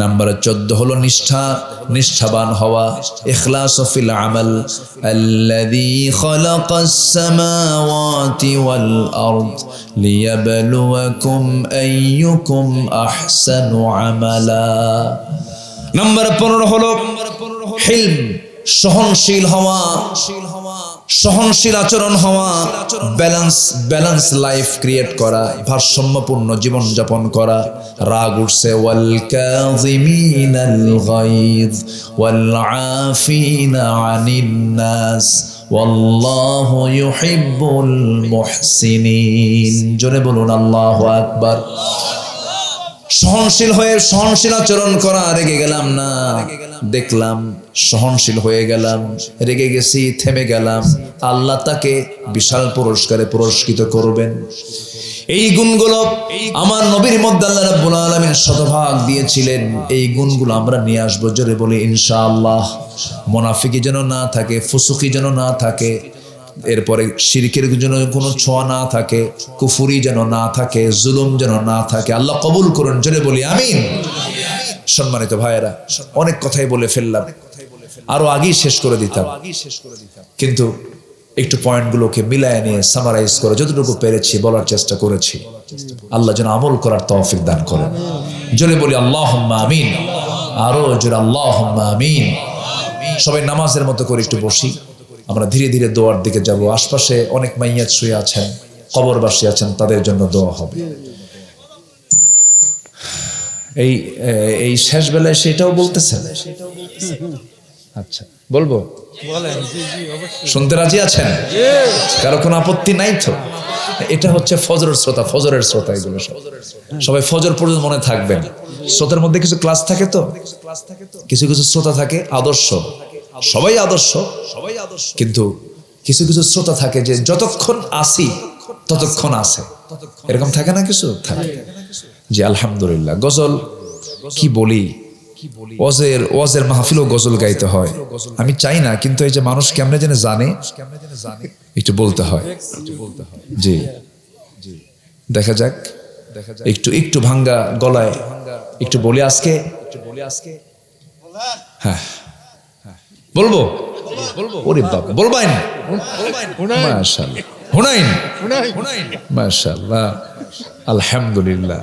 নাম্বার 14 হলো নিষ্ঠা, নিষ্ঠাবান হওয়া। ইখলাস ফিল আমাল। আল্লাযী খালাকাস সামাওয়াতি ওয়াল আরদ লিয়াবলুয়াকুম আইয়ুকুম আহসানু আমালা। নাম্বার 15 হলো হিলম, সহনশীল হওয়া। সহনশীল আচরণ হওয়া, ব্যালেন্স লাইফ ক্রিয়েট করা, ভারসাম্যপূর্ণ জীবন যাপন করা। রাগ উঠছে, ওয়াল কাযিমিনাল গায়জ ওয়াল আফিনা আনিন নাস ওয়াল্লাহু ইউহিব্বুল মুহসিনিন। জোরে বলুন আল্লাহু আকবার। সহনশীল হয়ে সহনশীল আচরণ করা। রেগে গেলাম না, দেখলাম সহনশীল হয়ে গেলাম, রেগে গেছি, থেমে গেলাম, আল্লাহ তাকে বিশাল পুরস্কারে পুরস্কৃত করবেন। এই গুণগুলো আমার নবীর মধ্যে আল্লাহ রাব্বুল আলামিন শতভাগ দিয়েছিলেন। এই গুণগুলো আমরা নিয়ে আসবো, জোরে বলি ইনশাআল্লাহ। মুনাফিকি যেন না থাকে, ফুসুকি যেন না থাকে, এরপরে শিরকের যেন কোনো ছোঁয়া না থাকে, কুফুরি যেন না থাকে, জুলুম যেন না থাকে। আল্লাহ কবুল করুন, জোরে বলি আমিন। সম্মানিত ভাইয়েরা, অনেক কথাই বলে ফেললাম, আরো আগেই শেষ করে দিতাম, কিন্তু একটু পয়েন্টগুলোকে মিলায় নিয়ে সামারাইজ করে যতটুকু পেরেছি বলার চেষ্টা করেছি। আল্লাহ যেন আমল করার তৌফিক দান করেন, জোরে বলি আল্লাহুম্মা আমিন। আরো জোরে আল্লাহুম্মা আমিন। সবাই নামাজের মতো করে একটু বসি, আমরা ধীরে ধীরে দোয়ার দিকে যাব। আশপাশে অনেক মাইয়াত শুয়ে আছেন, কবরবাসী আছেন, তাদের জন্য দোয়া হবে। এই শেষ বেলায় সেটাও বলতেছেন? আচ্ছা, বলবো? শুনতে রাজি আছেন? কারো কোনো আপত্তি নাই তো? এটা হচ্ছে ফজরের শ্রোতা, ফজরের শ্রোতা এগুলো সবাই ফজর পর্যন্ত মনে থাকবেন। শ্রোতার মধ্যে কিছু ক্লাস থাকে তো, কিছু কিছু শ্রোতা থাকে আদর্শ, সবাই আদর্শ, কিন্তু কিছু কিছু শ্রোতা থাকে যে যতক্ষণ আসি ততক্ষণ আসে, এরকম থাকে না? কিছু থাকে। জি আলহামদুলিল্লাহ। গজল কি বলি, ওয়াজের মাহফিলও গজল গাইতে হয়। আমি চাই না, কিন্তু এই যে মানুষ কেমনে যেন জানে, একটু বলতে হয়। জি দেখা যাক, একটু একটু ভাঙ্গা গলায় একটু বলি আজকে। হ্যাঁ বলবো, ওরে বাবা, বলবেন? মাশাআল্লাহ, হুনাইন, মাশাআল্লাহ, আলহামদুলিল্লাহ।